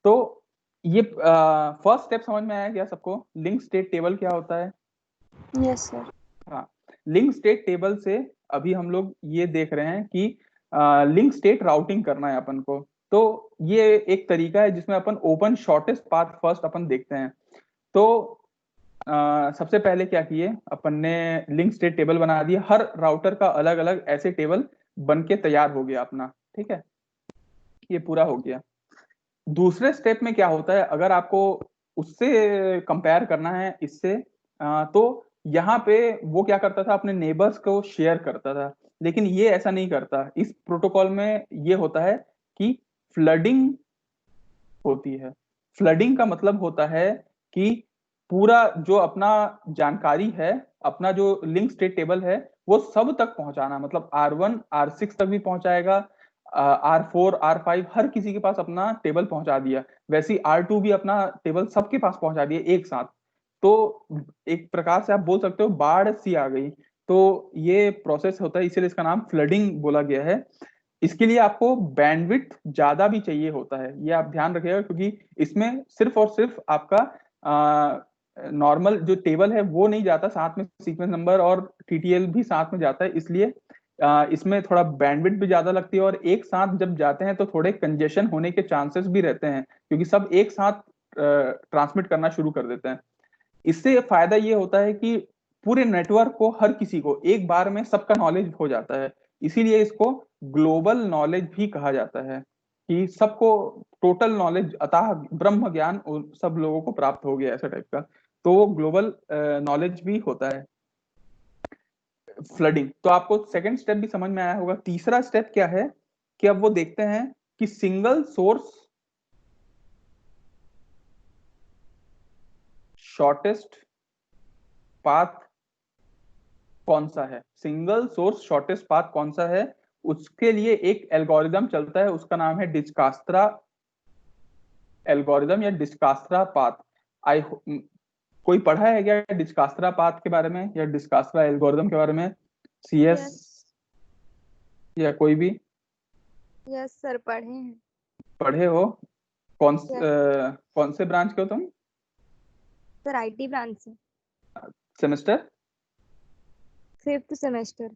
तो ये फर्स्ट स्टेप समझ में आया क्या सबको? लिंक स्टेट टेबल क्या होता है? Yes sir. हाँ, लिंक स्टेट टेबल से अभी हम लोग ये देख रहे हैं कि लिंक स्टेट राउटिंग करना है अपन को। तो ये एक तरीका है जिसमें अपन ओपन शॉर्टेस्ट पाथ फर्स्ट अपन देखते हैं। तो सबसे पहले क्या किए अपन ने, लिंक स्टेट टेबल बना दिया, हर राउटर का अलग अलग ऐसे टेबल बन के तैयार हो गया अपना, ठीक है, ये पूरा हो गया। दूसरे स्टेप में क्या होता है अगर आपको उससे कंपेयर करना है इससे, तो यहाँ पे वो क्या करता था, अपने नेबर्स को शेयर करता था, लेकिन ये ऐसा नहीं करता। इस प्रोटोकॉल में ये होता है कि फ्लडिंग होती है। फ्लडिंग का मतलब होता है कि पूरा जो अपना जानकारी है, अपना जो लिंक स्टेट टेबल है, वो सब तक पहुंचाना, मतलब R1 R6 तक भी पहुंचाएगा, R4 R5 हर किसी के पास अपना टेबल पहुंचा दिया, वैसे ही R2 भी अपना टेबल सबके पास पहुंचा दिया एक साथ। तो एक प्रकार से आप बोल सकते हो बाढ़ सी आ गई। तो ये प्रोसेस होता है, इसीलिए इसका नाम फ्लडिंग बोला गया है। इसके लिए आपको बैंडविड्थ ज्यादा भी चाहिए होता है, ये आप ध्यान रखिएगा, क्योंकि इसमें सिर्फ और सिर्फ आपका नॉर्मल जो टेबल है वो नहीं जाता, साथ में सीक्वेंस नंबर और टीटीएल भी साथ में जाता है, इसलिए इसमें थोड़ा बैंडविड्थ भी ज्यादा लगती है, और एक साथ जब जाते हैं तो थोड़े कंजेशन होने के चांसेस भी रहते हैं, क्योंकि सब एक साथ ट्रांसमिट करना शुरू कर देते हैं। इससे फायदा ये होता है कि पूरे नेटवर्क को, हर किसी को एक बार में सबका नॉलेज हो जाता है, इसीलिए इसको ग्लोबल नॉलेज भी कहा जाता है, कि सबको टोटल नॉलेज, अतः ब्रह्म ज्ञान सब लोगों को प्राप्त हो गया ऐसा टाइप का, तो वो ग्लोबल नॉलेज भी होता है फ्लडिंग। तो आपको सेकंड स्टेप भी समझ में आया होगा। तीसरा स्टेप क्या है कि अब वो देखते हैं कि सिंगल सोर्स शॉर्टेस्ट पाथ कौन सा है, सिंगल सोर्स शॉर्टेस्ट पाथ कौन सा है, उसके लिए एक एल्गोरिदम चलता है, उसका नाम है डिजकास्त्रा एल्गोरिदम या डिजकास्त्रा पाथ। आई कोई पढ़ा है क्या डिजकास्त्रा पाथ के बारे में या डिजकास्त्रा एल्गोरिदम के बारे में? CS yes. या कोई भी यस सर पढ़े हैं। पढ़े हो? कौन यस कौन से ब्रांच के हो तुम? सर आईटी ब्रांच से। Semester? 5th semester.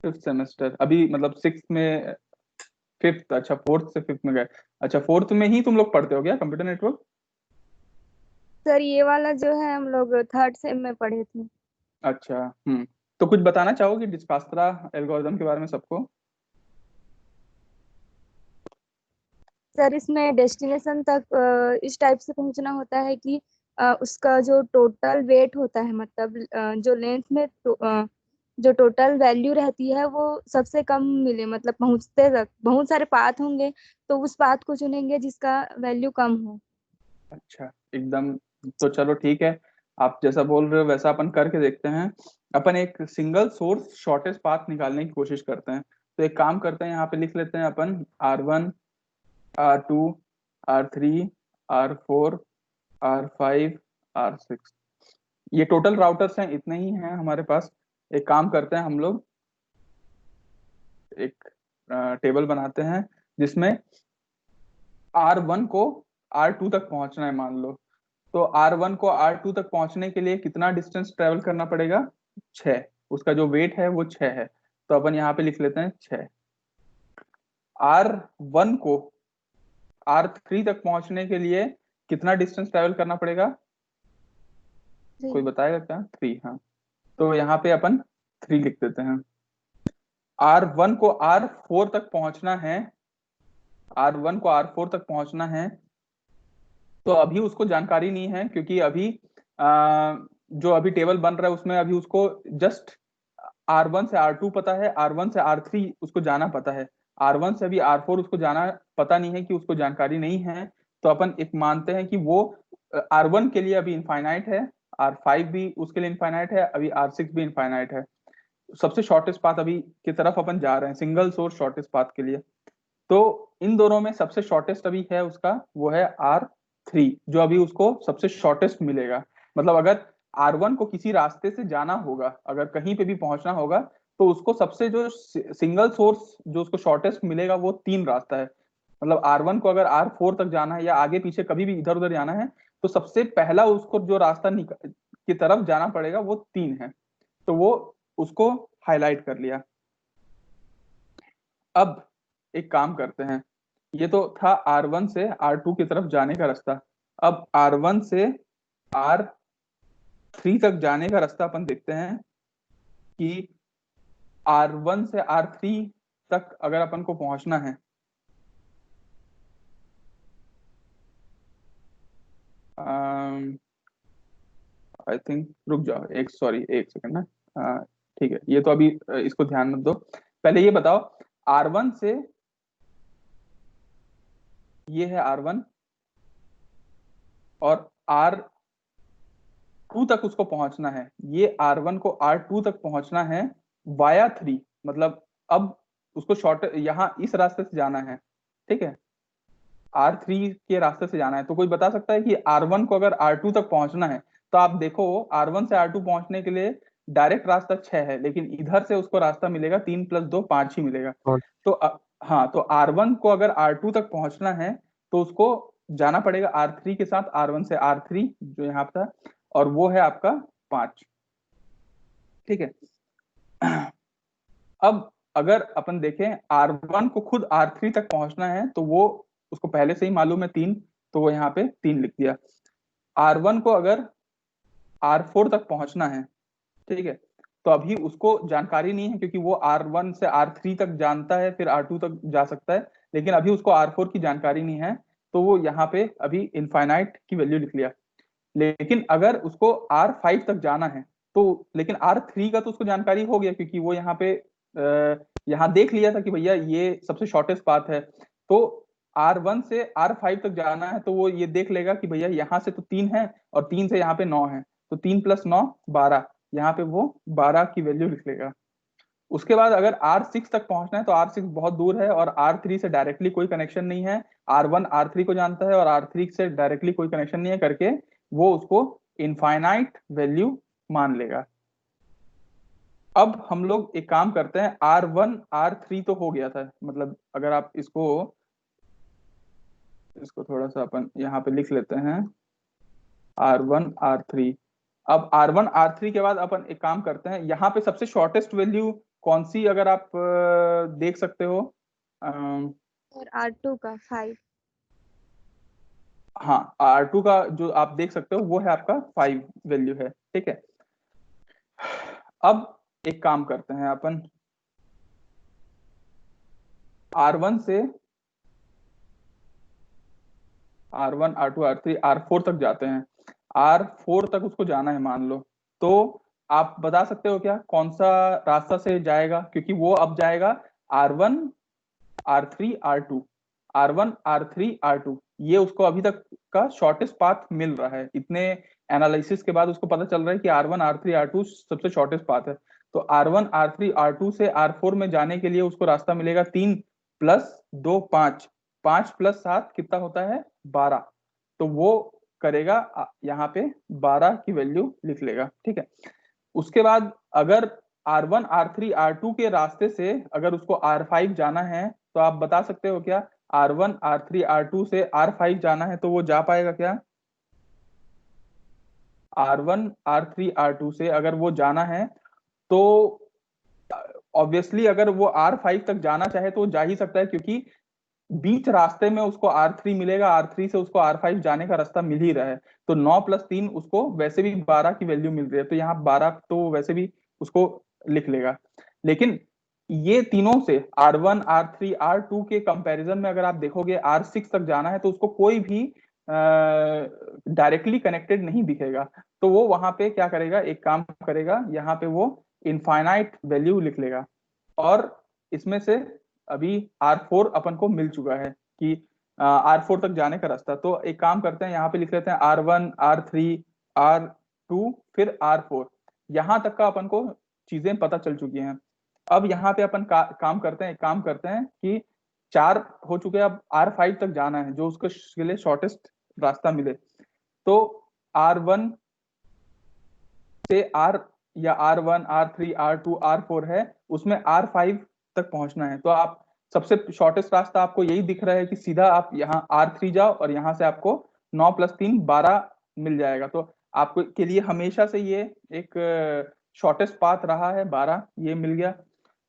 5th semester, अभी मतलब 6th में 5th, अच्छा 4th से 5th में गए। अच्छा 4th में ही तुम लोग पढ़ते हो क्या कंप्यूटर नेटवर्क? सर ये वाला जो है हम लोग 3rd सेम में पढ़े थे। अच्छा तो कुछ बताना चाहोगे डिजकास्त्रा एल्गोरिदम के बारे में सबको? सर इसमें डेस्टिनेशन तक इस टाइप से पहुंचना होता है कि उसका जो टोटल वेट होता है, मतलब जो लेंथ में जो टोटल वैल्यू रहती है वो सबसे कम मिले, मतलब पहुंचते तक बहुत सारे पाथ होंगे तो उस पाथ को चुनेंगे जिसका वैल्यू कम हो। अच्छा एकदम, तो चलो ठीक है, आप जैसा बोल रहे हो वैसा अपन करके देखते हैं। अपन एक सिंगल सोर्स शॉर्टेस्ट पाथ निकालने की कोशिश करते हैं। तो एक काम करते हैं, यहाँ पे लिख लेते हैं अपन R1 R2 R3 R4 R5 R6। ये टोटल राउटर्स हैं, इतने ही हैं हमारे पास। एक काम करते हैं हम लोग, एक टेबल बनाते हैं जिसमें R1 को R2 तक पहुंचना है मान लो, तो R1 को R2 तक पहुंचने के लिए कितना डिस्टेंस ट्रेवल करना पड़ेगा? 6। उसका जो वेट है वो 6 है, तो अपन यहाँ पे लिख लेते हैं 6। R1 को R3 तक पहुंचने के लिए कितना डिस्टेंस ट्रेवल करना पड़ेगा? कोई बताएगा क्या? 3। हाँ, तो यहाँ पे अपन 3 लिख देते हैं। R1 को R4 तक पहुंचना है, R1 को R4 तक पहुंचना है, तो अभी उसको जानकारी नहीं है, क्योंकि अभी जो अभी टेबल बन रहा है उसमें अभी उसको जस्ट R1 से R2 पता है, R1 से R3 उसको जाना पता है, R1 से अभी R4 उसको जाना पता नहीं है, कि उसको जानकारी नहीं है। तो अपन एक मानते हैं कि वो R1 के लिए अभी इनफाइनाइट है, R5 भी उसके लिए इनफाइनाइट है, अभी R6 भी इनफाइनाइट है। सबसे शॉर्टेस्ट पाथ अभी की तरफ अपन जा रहे हैं, सिंगल सोर्स शॉर्टेस्ट पाथ के लिए। तो इन दोनों में सबसे शॉर्टेस्ट अभी है उसका, वो है R3, जो अभी उसको सबसे शॉर्टेस्ट मिलेगा। मतलब अगर R1 को किसी रास्ते से जाना होगा, अगर कहीं पे भी पहुंचना होगा, तो उसको सबसे जो सिंगल सोर्स जो उसको शॉर्टेस्ट मिलेगा वो 3 रास्ता है। मतलब R1 को अगर R4 तक जाना है या आगे पीछे कभी भी इधर उधर जाना है, तो सबसे पहला उसको जो रास्ता की तरफ जाना पड़ेगा वो 3 है। तो वो उसको हाईलाइट कर लिया। अब एक काम करते हैं, ये तो था R1 से R2 की तरफ जाने का रास्ता। अब R1 से R3 तक जाने का रास्ता अपन देखते हैं कि R1 से R3 तक अगर अपन को पहुंचना है, आई थिंक, रुक जाओ एक, सॉरी एक सेकंड ना। ठीक है, ये तो अभी इसको ध्यान मत दो, पहले ये बताओ R1 से, ये है R1 और R2 तक उसको पहुंचना है, ये R1 को R2 तक पहुंचना है वाया 3। मतलब अब उसको शॉर्ट यहाँ इस रास्ते से जाना है, ठीक है, R3 के रास्ते से जाना है। तो कोई बता सकता है कि R1 को अगर R2 तक पहुंचना है, तो आप देखो R1 से R2 पहुंचने के लिए डायरेक्ट रास्ता 6 है, लेकिन इधर से उसको रास्ता मिलेगा 3 + 2 5 ही मिलेगा। तो हाँ, तो R1 को अगर R2 तक पहुंचना है, तो उसको जाना पड़ेगा R3 के साथ, R1 से R3 जो यहाँ पे था, और वो है आपका 5। ठीक है। अब अगर अपन देखें R1 को खुद R3 तक पहुंचना है, तो वो उसको पहले से ही मालूम है 3, तो वो यहाँ पे 3 लिख दिया। R1 को अगर R4 तक पहुंचना है, ठीक है, तो अभी उसको जानकारी नहीं है, क्योंकि वो R1 से R3 तक जानता है, फिर R2 तक जा सकता है, लेकिन अभी उसको R4 की जानकारी नहीं है, तो वो यहाँ पे अभी इनफाइनाइट की वैल्यू लिख लिया। लेकिन अगर उसको R5 तक जाना है, तो लेकिन R3 का तो उसको जानकारी हो गया, क्योंकि वो यहाँ पे यहाँ देख लिया था कि भैया ये सबसे शॉर्टेस्ट पाथ है। तो R1 से R5 तक जाना है, तो वो ये देख लेगा कि भैया यहाँ से तो 3 है और 3 से यहाँ पे 9 है, तो 3 + 9 12, यहाँ पे वो 12 की वैल्यू लिख लेगा। उसके बाद अगर R6 तक पहुंचना है, तो R6 बहुत दूर है और R3 से डायरेक्टली कोई कनेक्शन नहीं है, R1 R3 को जानता है और R3 से डायरेक्टली कोई कनेक्शन नहीं है करके वो उसको इनफाइनाइट वैल्यू मान लेगा। अब हम लोग एक काम करते हैं, R1 R3 तो हो गया था, मतलब अगर आप इसको थोड़ा सा अपन यहाँ पे लिख लेते हैं R1 R3। अब R1 R3 के बाद अपन एक काम करते हैं, यहाँ पे सबसे शॉर्टेस्ट वैल्यू कौन सी, अगर आप देख सकते हो? और R2 का 5। हाँ, R2 का जो आप देख सकते हो वो है आपका 5 वैल्यू है, ठीक है। अब एक काम करते हैं अपन, R1 से R1 R2 R3 R4 तक जाते हैं। R4 तक उसको जाना है मान लो, तो आप बता सकते हो क्या कौन सा रास्ता से जाएगा? क्योंकि वो अब जाएगा R1 R3 R2, R1 R3 R2, ये उसको अभी तक का शॉर्टेस्ट पाथ मिल रहा है। इतने एनालिसिस के बाद उसको पता चल रहा है कि R1 R3 R2 सबसे शॉर्टेस्ट पाथ है। तो R1 R3 R2 से R4 में जाने के लिए उसको रास्ता मिलेगा 3 + 2 5, 5 + 7 कितना होता है? 12। तो वो करेगा यहाँ पे 12 की वैल्यू लिख लेगा, ठीक है। उसके बाद अगर R1 R3 R2 के रास्ते से अगर उसको R5 जाना है, तो आप बता सकते हो क्या R1 R3 R2 से R5 जाना है तो वो जा पाएगा क्या? R1 R3 R2 से अगर वो जाना है तो ऑब्वियसली अगर वो R5 तक जाना चाहे तो वो जा ही सकता है, क्योंकि बीच रास्ते में उसको R3 मिलेगा, R3 से उसको R5 जाने का रास्ता मिल ही रहा है। तो 9 + 3 उसको वैसे भी 12 की वैल्यू मिल रही है, तो यहाँ 12 तो वैसे भी उसको लिख लेगा। लेकिन ये तीनों से R1 R3 R2 के कंपैरिजन में अगर आप देखोगे R6 तक जाना है तो उसको कोई भी डायरेक्टली कनेक्टेड नहीं दिखेगा। तो वो वहां पे क्या करेगा, एक काम करेगा, यहाँ पे वो इनफाइनाइट वैल्यू लिख लेगा। और इसमें से अभी R4 अपन को मिल चुका है कि R4 तक जाने का रास्ता। तो एक काम करते हैं, यहाँ पे लिख लेते हैं R1 R3 R2 फिर R4। यहाँ तक का अपन को चीजें पता चल चुकी हैं। अब यहाँ पे अपन काम करते हैं, एक काम करते हैं कि 4 हो चुके हैं, अब R5 तक जाना है जो उसके लिए शॉर्टेस्ट रास्ता मिले। तो R1 से या R1 R3 R2 R4 है, उसमें R5 तक पहुंचना है। तो आप सबसे शॉर्टेस्ट रास्ता आपको यही दिख रहा है कि सीधा आप यहाँ R3 जाओ और यहाँ से आपको 9 + 3 12 मिल जाएगा। तो आपको के लिए हमेशा से ये एक शॉर्टेस्ट पाथ रहा है, 12 ये मिल गया।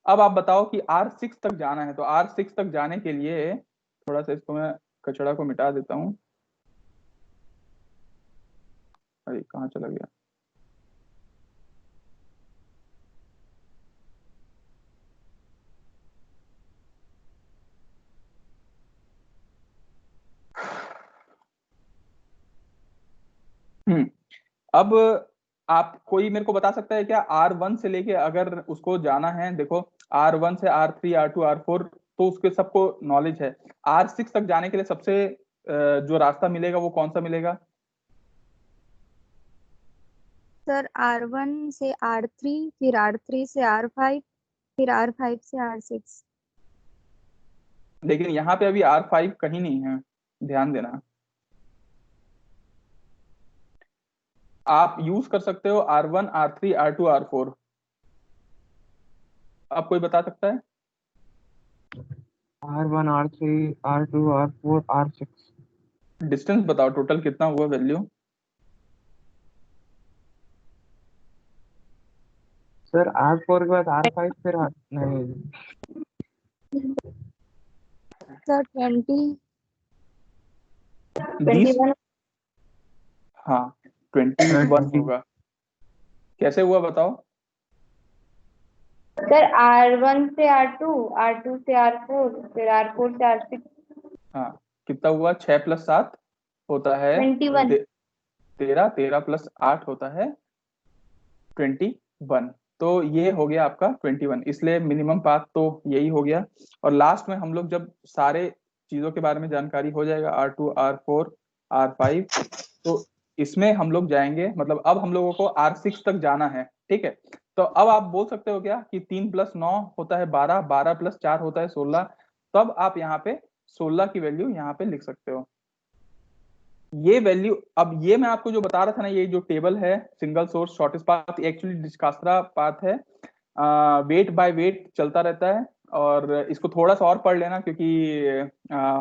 अब आप बताओ कि R6 तक जाना है, तो R6 तक जाने के लिए थोड़ा सा इसको मैं कचड़ा को मिटा देता हूँ। अरे कहाँ चला गया? अब आप कोई मेरे को बता सकता है क्या, R1 से लेके अगर उसको जाना है, देखो R1 से R3 R2 R4 तो उसके सबको नॉलेज है। R6 तक जाने के लिए सबसे जो रास्ता मिलेगा वो कौन सा मिलेगा? सर R1 से R3 फिर R3 से R5 फिर R5 से R6। लेकिन यहाँ पे अभी R5 कहीं नहीं है, ध्यान देना। आप यूज कर सकते हो R1 R3 R2 R4। आप कोई बता सकता है? R1 R3 R2 R4 R6। Distance बताओ टोटल कितना हुआ वैल्यू? सर R4 के बाद R5 फिर नहीं सर 20। 21। हाँ 21 होगा। कैसे हुआ बताओ? सर R1 से R2 R2 से R4 फिर R4 से R6। हाँ कितना हुआ? 6 + 7 होता है 21। 13, 13 + 8 होता है 21। तो ये हो गया आपका 21, इसलिए मिनिमम पाथ तो यही हो गया। और लास्ट में हम लोग जब सारे चीजों के बारे में जानकारी हो जाएगा R2 R4 R5, तो इसमें हम लोग जाएंगे, मतलब अब हम लोगों को R6 तक जाना है, ठीक है। तो अब आप बोल सकते हो क्या कि 3 + 9 होता है 12, 12 + 4 होता है 16। तब आप यहाँ पे 16 की वैल्यू यहाँ पे लिख सकते हो। ये वैल्यू, अब ये मैं आपको जो बता रहा था ना, ये जो टेबल है single source shortest path, actually Dijkstra path है। वेट बाय वेट चलता रहता है। और इसको थोड़ा सा और पढ़ लेना, क्योंकि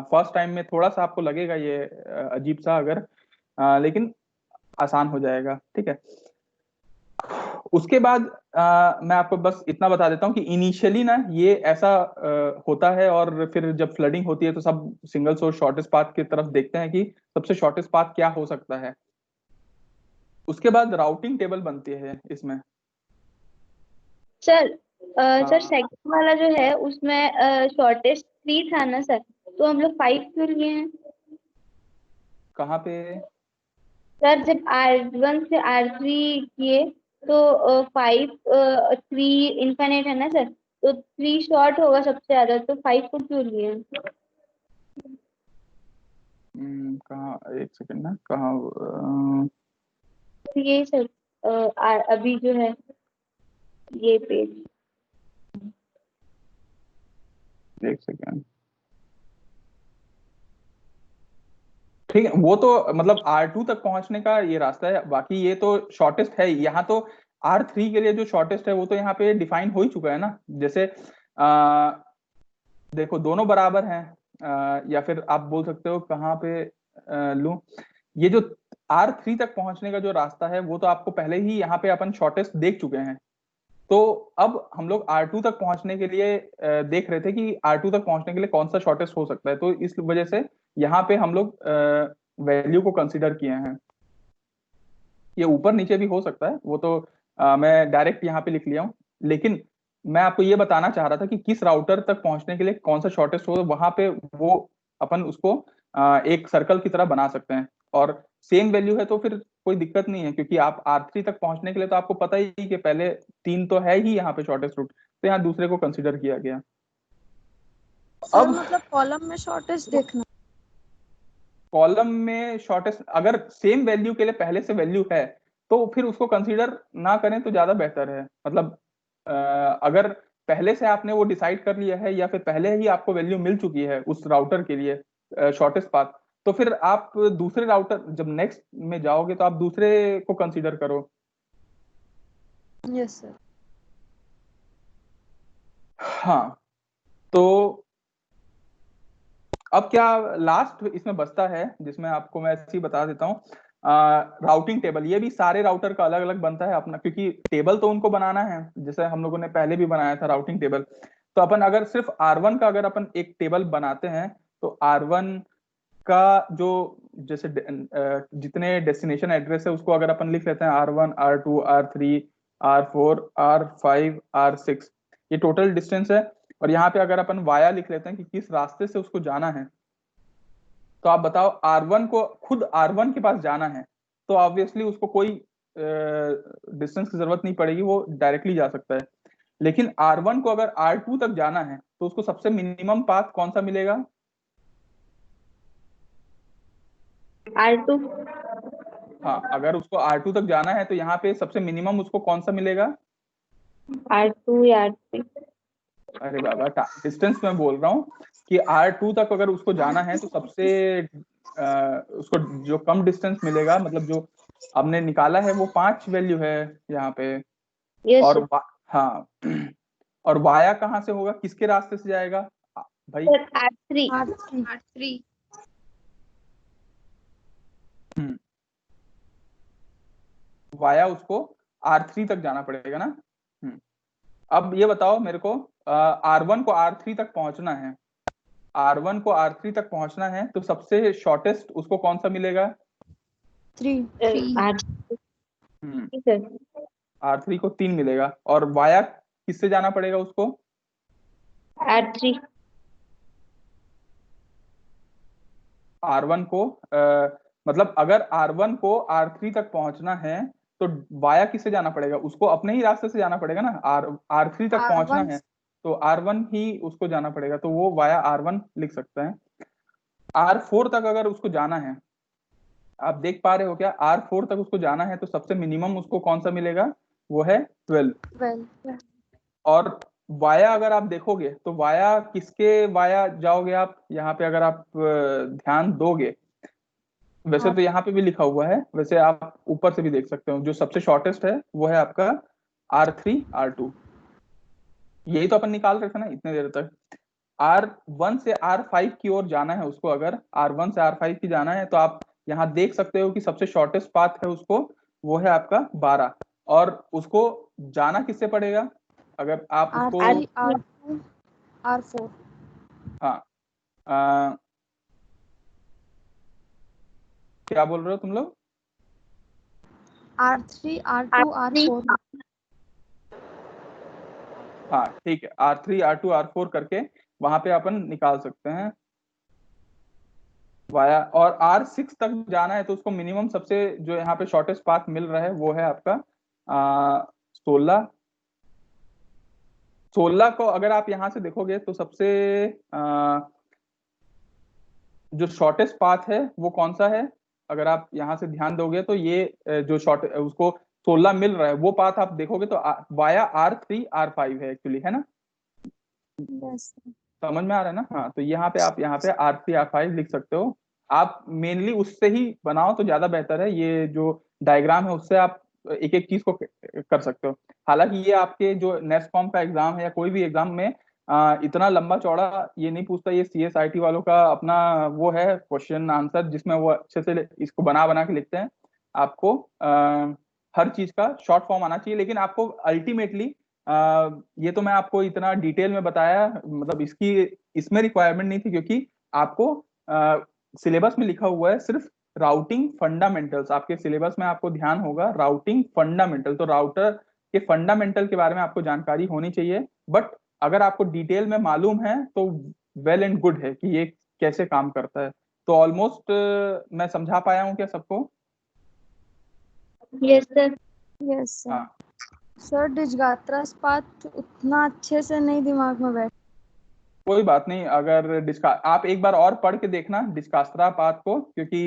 फर्स्ट टाइम में थोड़ा सा आपको लगेगा ये अजीब सा, अगर लेकिन आसान हो जाएगा, ठीक है। उसके बाद मैं आपको बस इतना बता देता हूँ कि इनिशियली ना ये ऐसा होता है, और फिर जब फ्लडिंग होती है तो सब सिंगल सोर्स शॉर्टेस्ट पाथ की तरफ देखते हैं कि सबसे शॉर्टेस्ट पाथ क्या हो सकता है। उसके बाद राउटिंग टेबल बनती है इसमें। सर हाँ। सर सेकंड वाला जो है उसमें शॉर्टेस्ट 3 था ना सर, तो हम लोग 5 क्यों लिए हैं? कहाँ पे? सर जब R1 से R3 किए तो 5 3 इनफाइनाइट है ना सर, तो 3 शॉर्ट होगा सबसे ज्यादा, तो 5 को क्यों लिए हैं? कहाँ, एक सेकंड ना, कहाँ तो ये सर अभी जो है ये पेज। एक सेकंड, ठीक है। वो तो मतलब R2 तक पहुंचने का ये रास्ता है, बाकी ये तो शॉर्टेस्ट है। यहाँ तो R3 के लिए जो शॉर्टेस्ट है वो तो यहाँ पे डिफाइन हो ही चुका है ना। जैसे देखो दोनों बराबर हैं, या फिर आप बोल सकते हो कहाँ पे लूं, ये जो R3 तक पहुंचने का जो रास्ता है वो तो आपको पहले ही यहाँ पे अपन शॉर्टेस्ट देख चुके हैं। तो अब हम लोग R2 तक पहुंचने के लिए देख रहे थे कि R2 तक पहुंचने के लिए कौन सा शॉर्टेस्ट हो सकता है, तो इस वजह से यहाँ पे हम लोग वैल्यू को कंसीडर किए हैं। ये ऊपर नीचे भी हो सकता है, वो तो मैं डायरेक्ट यहाँ पे लिख लिया हूँ, लेकिन मैं आपको ये बताना चाह रहा था कि किस राउटर तक पहुंचने के लिए कौन सा शॉर्टेस्ट हो, वहां पे वो अपन उसको एक सर्कल की तरह बना सकते हैं। और सेम वैल्यू है तो फिर कोई दिक्कत नहीं है, क्योंकि आप R3 तक पहुंचने के लिए तो आपको पता ही कि पहले 3 तो है ही यहाँ पे शॉर्टेस्ट रूट, तो यहाँ दूसरे को कंसिडर किया गया। सर अब मतलब कॉलम में शॉर्टेस्ट देखना। कॉलम में शॉर्टेस्ट अगर सेम वैल्यू के लिए पहले से वैल्यू है तो फिर उसको कंसीडर ना करें तो ज्यादा बेहतर है। मतलब अगर पहले से आपने वो डिसाइड कर लिया है या फिर पहले ही आपको वैल्यू मिल चुकी है उस राउटर के लिए शॉर्टेस्ट पाथ, तो फिर आप दूसरे राउटर जब नेक्स्ट में जाओगे तो आप दूसरे को कंसीडर करो। Yes sir. हाँ, तो अब क्या लास्ट इसमें बचता है जिसमें आपको मैं ऐसे ही बता देता हूँ, राउटिंग टेबल। ये भी सारे राउटर का अलग अलग बनता है अपना, क्योंकि टेबल तो उनको बनाना है जैसे हम लोगों ने पहले भी बनाया था राउटिंग टेबल। तो अपन अगर सिर्फ R1 का अगर अपन एक टेबल बनाते हैं तो R1 का जो जैसे जितने डेस्टिनेशन एड्रेस है उसको अगर अपन लिख लेते हैं R1 R2 R3 R4 R5 R6, ये टोटल डिस्टेंस है। और यहाँ पे अगर अपन वाया लिख लेते हैं कि किस रास्ते से उसको जाना है, तो आप बताओ R1 को खुद R1 के पास जाना है तो ऑब्वियसली उसको कोई डिस्टेंस की जरूरत नहीं पड़ेगी, वो डायरेक्टली जा सकता है। लेकिन R1 को अगर R2 तक जाना है तो उसको सबसे मिनिमम पाथ कौन सा मिलेगा? R2। हाँ, अगर उसको R2 तक जाना है तो यहाँ पे सबसे मिनिमम उसको कौन सा मिलेगा? R2 या R3? अरे बाबा, डिस्टेंस में बोल रहा हूँ कि R2 तक अगर उसको जाना है तो सबसे उसको जो कम डिस्टेंस मिलेगा, मतलब जो हमने निकाला है वो 5 वैल्यू है यहाँ पे। यस और हाँ, और वाया कहाँ से होगा, किसके रास्ते से जाएगा भाई? Sir, R3। R3। वाया उसको R3 तक जाना पड़ेगा ना। अब ये बताओ मेरे को, R1 को R3 तक पहुंचना है, R1 को R3 तक पहुंचना है तो सबसे शॉर्टेस्ट उसको कौन सा मिलेगा? 3। सर, R3 को 3 मिलेगा। और वाया किससे जाना पड़ेगा उसको? R3। R1 को मतलब अगर R1 को R3 तक पहुंचना है तो वाया किससे जाना पड़ेगा? उसको अपने ही रास्ते से जाना पड़ेगा ना। R3 तक पहुंचना है तो R1 ही उसको जाना पड़ेगा, तो वो वाया R1 लिख सकते हैं। R4 तक अगर उसको जाना है, आप देख पा रहे हो क्या? R4 तक उसको जाना है तो सबसे मिनिमम उसको कौन सा मिलेगा? वो है 12। और वाया अगर आप देखोगे तो वाया किसके वाया जाओगे आप यहाँ पे, अगर आप ध्यान दोगे, वैसे तो यहाँ पे भी लिखा हुआ है, वैसे आप ऊपर से भी देख सकते हो, जो सबसे शॉर्टेस्ट है वो है आपका R3 R2। यही तो अपन निकाल रहे थे ना इतने देर तक। R1 से R5 की ओर जाना है उसको, अगर R1 से R5 की जाना है तो आप यहाँ देख सकते हो कि सबसे शॉर्टेस्ट पाथ है उसको, वो है आपका 12। और उसको जाना किससे पड़ेगा अगर आप उसको R2 R4। हाँ, क्या बोल रहे हो तुम लोग? R3 R2 R4। हाँ ठीक है, R3 R2 R4 करके वहां पे अपन निकाल सकते हैं वाया। और R6 तक जाना है तो उसको मिनिमम सबसे जो यहाँ पे शॉर्टेस्ट पाथ मिल रहा है वो है आपका 16। 16 को अगर आप यहाँ से देखोगे तो सबसे जो शॉर्टेस्ट पाथ है वो कौन सा है? अगर आप यहाँ से ध्यान दोगे तो ये जो शॉर्ट उसको 16 मिल रहा है वो पाथ आप देखोगे तो वाया R3 R5 है एक्चुअली, है ना? समझ में आ रहा है ना? हाँ, तो यहाँ पे आप यहाँ पे R3 R5 लिख सकते हो। आप मेनली उससे ही बनाओ तो ज्यादा बेहतर है, ये जो डायग्राम है उससे आप एक एक चीज को कर सकते हो। हालांकि ये आपके जो नेस्कॉम का एग्जाम है या कोई भी एग्जाम में इतना लंबा चौड़ा ये नहीं पूछता। ये CSIT वालों का अपना वो है क्वेश्चन आंसर, जिसमें वो अच्छे से इसको बना बना के लिखते हैं। आपको हर चीज का शॉर्ट फॉर्म आना चाहिए, लेकिन आपको अल्टीमेटली ये तो मैं आपको इतना डिटेल में बताया, मतलब इसमें रिक्वायरमेंट नहीं थी, क्योंकि आपको सिलेबस में लिखा हुआ है सिर्फ राउटिंग फंडामेंटल्स। आपके सिलेबस में आपको ध्यान होगा राउटिंग फंडामेंटल, तो राउटर के फंडामेंटल के बारे में आपको जानकारी होनी चाहिए। बट अगर आपको डिटेल में मालूम है तो वेल एंड गुड है कि ये कैसे काम करता है। तो ऑलमोस्ट मैं समझा पाया हूँ क्या सबको? Yes sir. Yes sir. हाँ, सर डिजगात्रा पाथ उतना अच्छे से नहीं दिमाग में बैठ। कोई बात नहीं। अगर आप एक बार और पढ़ के देखना डिस्कास्त्रा पाथ को, क्योंकि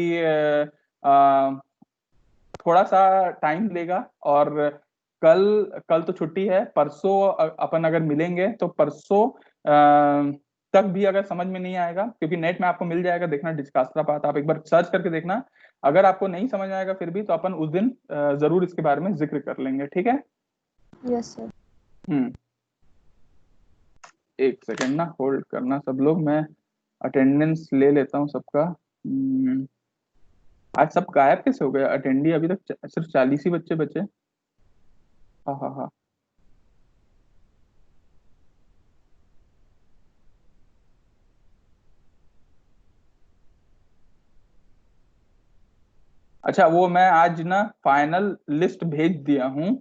थोड़ा सा टाइम लेगा। और कल कल तो छुट्टी है, परसों अपन अगर मिलेंगे तो परसों तक भी अगर समझ में नहीं आएगा, क्योंकि नेट में आपको मिल जाएगा, देखना डिस्कास्त्रा पाथ आप एक बार सर्च करके देखना। अगर आपको नहीं समझ आएगा फिर भी, तो अपन उस दिन जरूर इसके बारे में जिक्र कर लेंगे, ठीक है? Yes sir. एक सेकंड ना, होल्ड करना सब लोग, मैं अटेंडेंस ले लेता हूँ सबका। आज सब गायब कैसे हो गए अटेंडी? अभी तक सिर्फ 40 ही बच्चे बचे। हाँ हाँ हाँ। अच्छा, वो मैं आज ना फाइनल लिस्ट भेज दिया हूँ,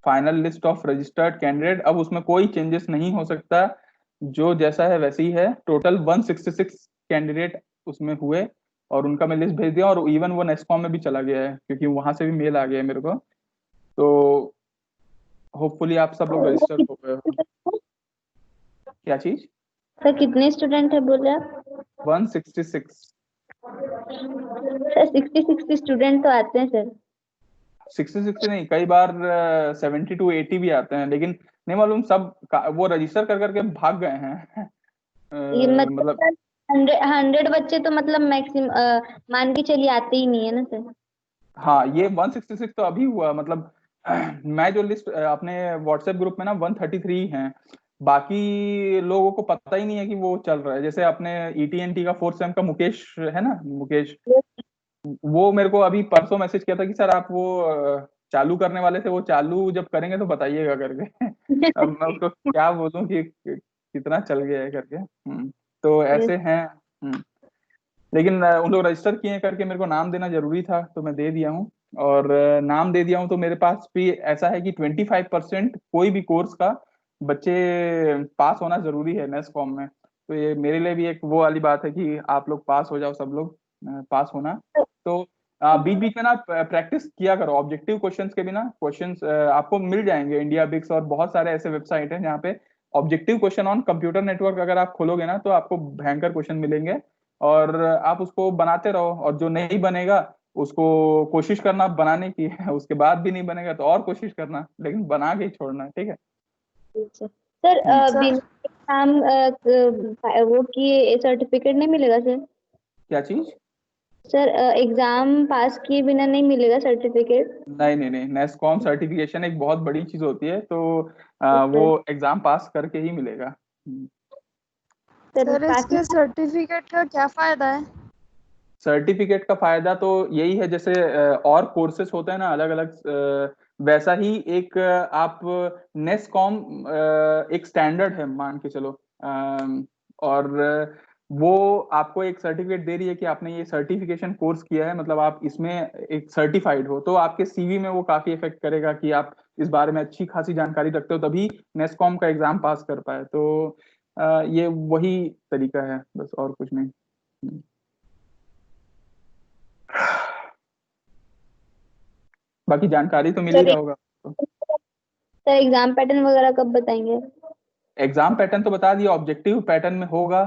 final list of registered candidate. अब उसमें कोई चेंजेस नहीं हो सकता, जो जैसा है वैसे ही है। टोटल 166 कैंडिडेट उसमें हुए, और उनका मैं लिस्ट भेज दिया। और इवन वो नेस्कॉम में भी चला गया है, क्योंकि वहां से भी मेल आ गया है मेरे को। तो होपफुली आप सब लोग रजिस्टर हो गए हो। क्या चीज? सर कितने स्टूडेंट है बोले आप? 166। सर 60 स्टूडेंट तो आते हैं सर। 60 नहीं, कई बार 70 to 80 भी आते हैं, लेकिन नहीं मालूम सब वो रजिस्टर कर करके भाग गए हैं। ये मतलब 100 बच्चे तो मतलब मैक्सिमम मान के चलिए आते ही नहीं है ना सर। हाँ, ये 166 तो अभी हुआ, मतलब मैं जो लिस्ट अपने व्हाट्सएप ग्रुप में ना 133 हैं। बाकी लोगों को पता ही नहीं है कि वो चल रहा है। जैसे अपने ETNT का 4th सेम का मुकेश है ना, मुकेश, वो मेरे को अभी परसों मैसेज किया था कि सर आप वो चालू करने वाले थे, वो चालू जब करेंगे तो बताइएगा करके। अब मैं उसको क्या बोलूं कि कितना चल गया है करके। तो ऐसे हैं। लेकिन उन लोग रजिस्टर किए हैं करके मेरे को नाम देना जरूरी था, तो मैं दे दिया हूँ। और नाम दे दिया हूँ, तो मेरे पास भी ऐसा है कि 25% कोई भी कोर्स का बच्चे पास होना जरूरी है नेस्कॉम में। तो ये मेरे लिए भी एक वो वाली बात है कि आप लोग पास हो जाओ, सब लोग पास होना। तो बीच बीच में ना प्रैक्टिस किया करो ऑब्जेक्टिव क्वेश्चंस के भी ना। क्वेश्चंस आपको मिल जाएंगे, इंडिया बिक्स और बहुत सारे ऐसे वेबसाइट हैं जहाँ पे objective question on computer network अगर आप खोलोगे ना, तो आपको भयंकर क्वेश्चन मिलेंगे। और आप उसको बनाते रहो, और जो नहीं बनेगा उसको कोशिश करना बनाने की। उसके बाद भी नहीं बनेगा तो और कोशिश करना, लेकिन बना के ही छोड़ना, ठीक है? Sir sir. बिना एग्जाम वो किए सर्टिफिकेट नहीं मिलेगा सर? क्या चीज? सर एग्जाम पास किए बिना नहीं मिलेगा सर्टिफिकेट? नहीं नहीं नहीं, नेस्कॉम सर्टिफिकेशन एक बहुत बड़ी चीज होती है, तो वो एग्जाम पास करके ही मिलेगा। सर इसके सर्टिफिकेट का क्या फायदा है? सर्टिफिकेट का फायदा तो यही है, जैसे और कोर्सेस होते हैं ना अलग अलग, वैसा ही एक आप नेस्कॉम एक स्टैंडर्ड है मान के चलो। और वो आपको एक सर्टिफिकेट दे रही है कि आपने ये सर्टिफिकेशन कोर्स किया है, मतलब आप इसमें एक सर्टिफाइड हो। तो आपके CV में वो काफी इफेक्ट करेगा कि आप इस बारे में अच्छी खासी जानकारी रखते हो, तभी नेस्कॉम का एग्जाम पास कर पाए। तो ये वही तरीका है, बस और कुछ नहीं। बाकी जानकारी तो मिल ही सर रहा होगा। सर एग्जाम पैटर्न वगैरह कब बताएंगे? एग्जाम पैटर्न तो बता दिया, ऑब्जेक्टिव पैटर्न में होगा।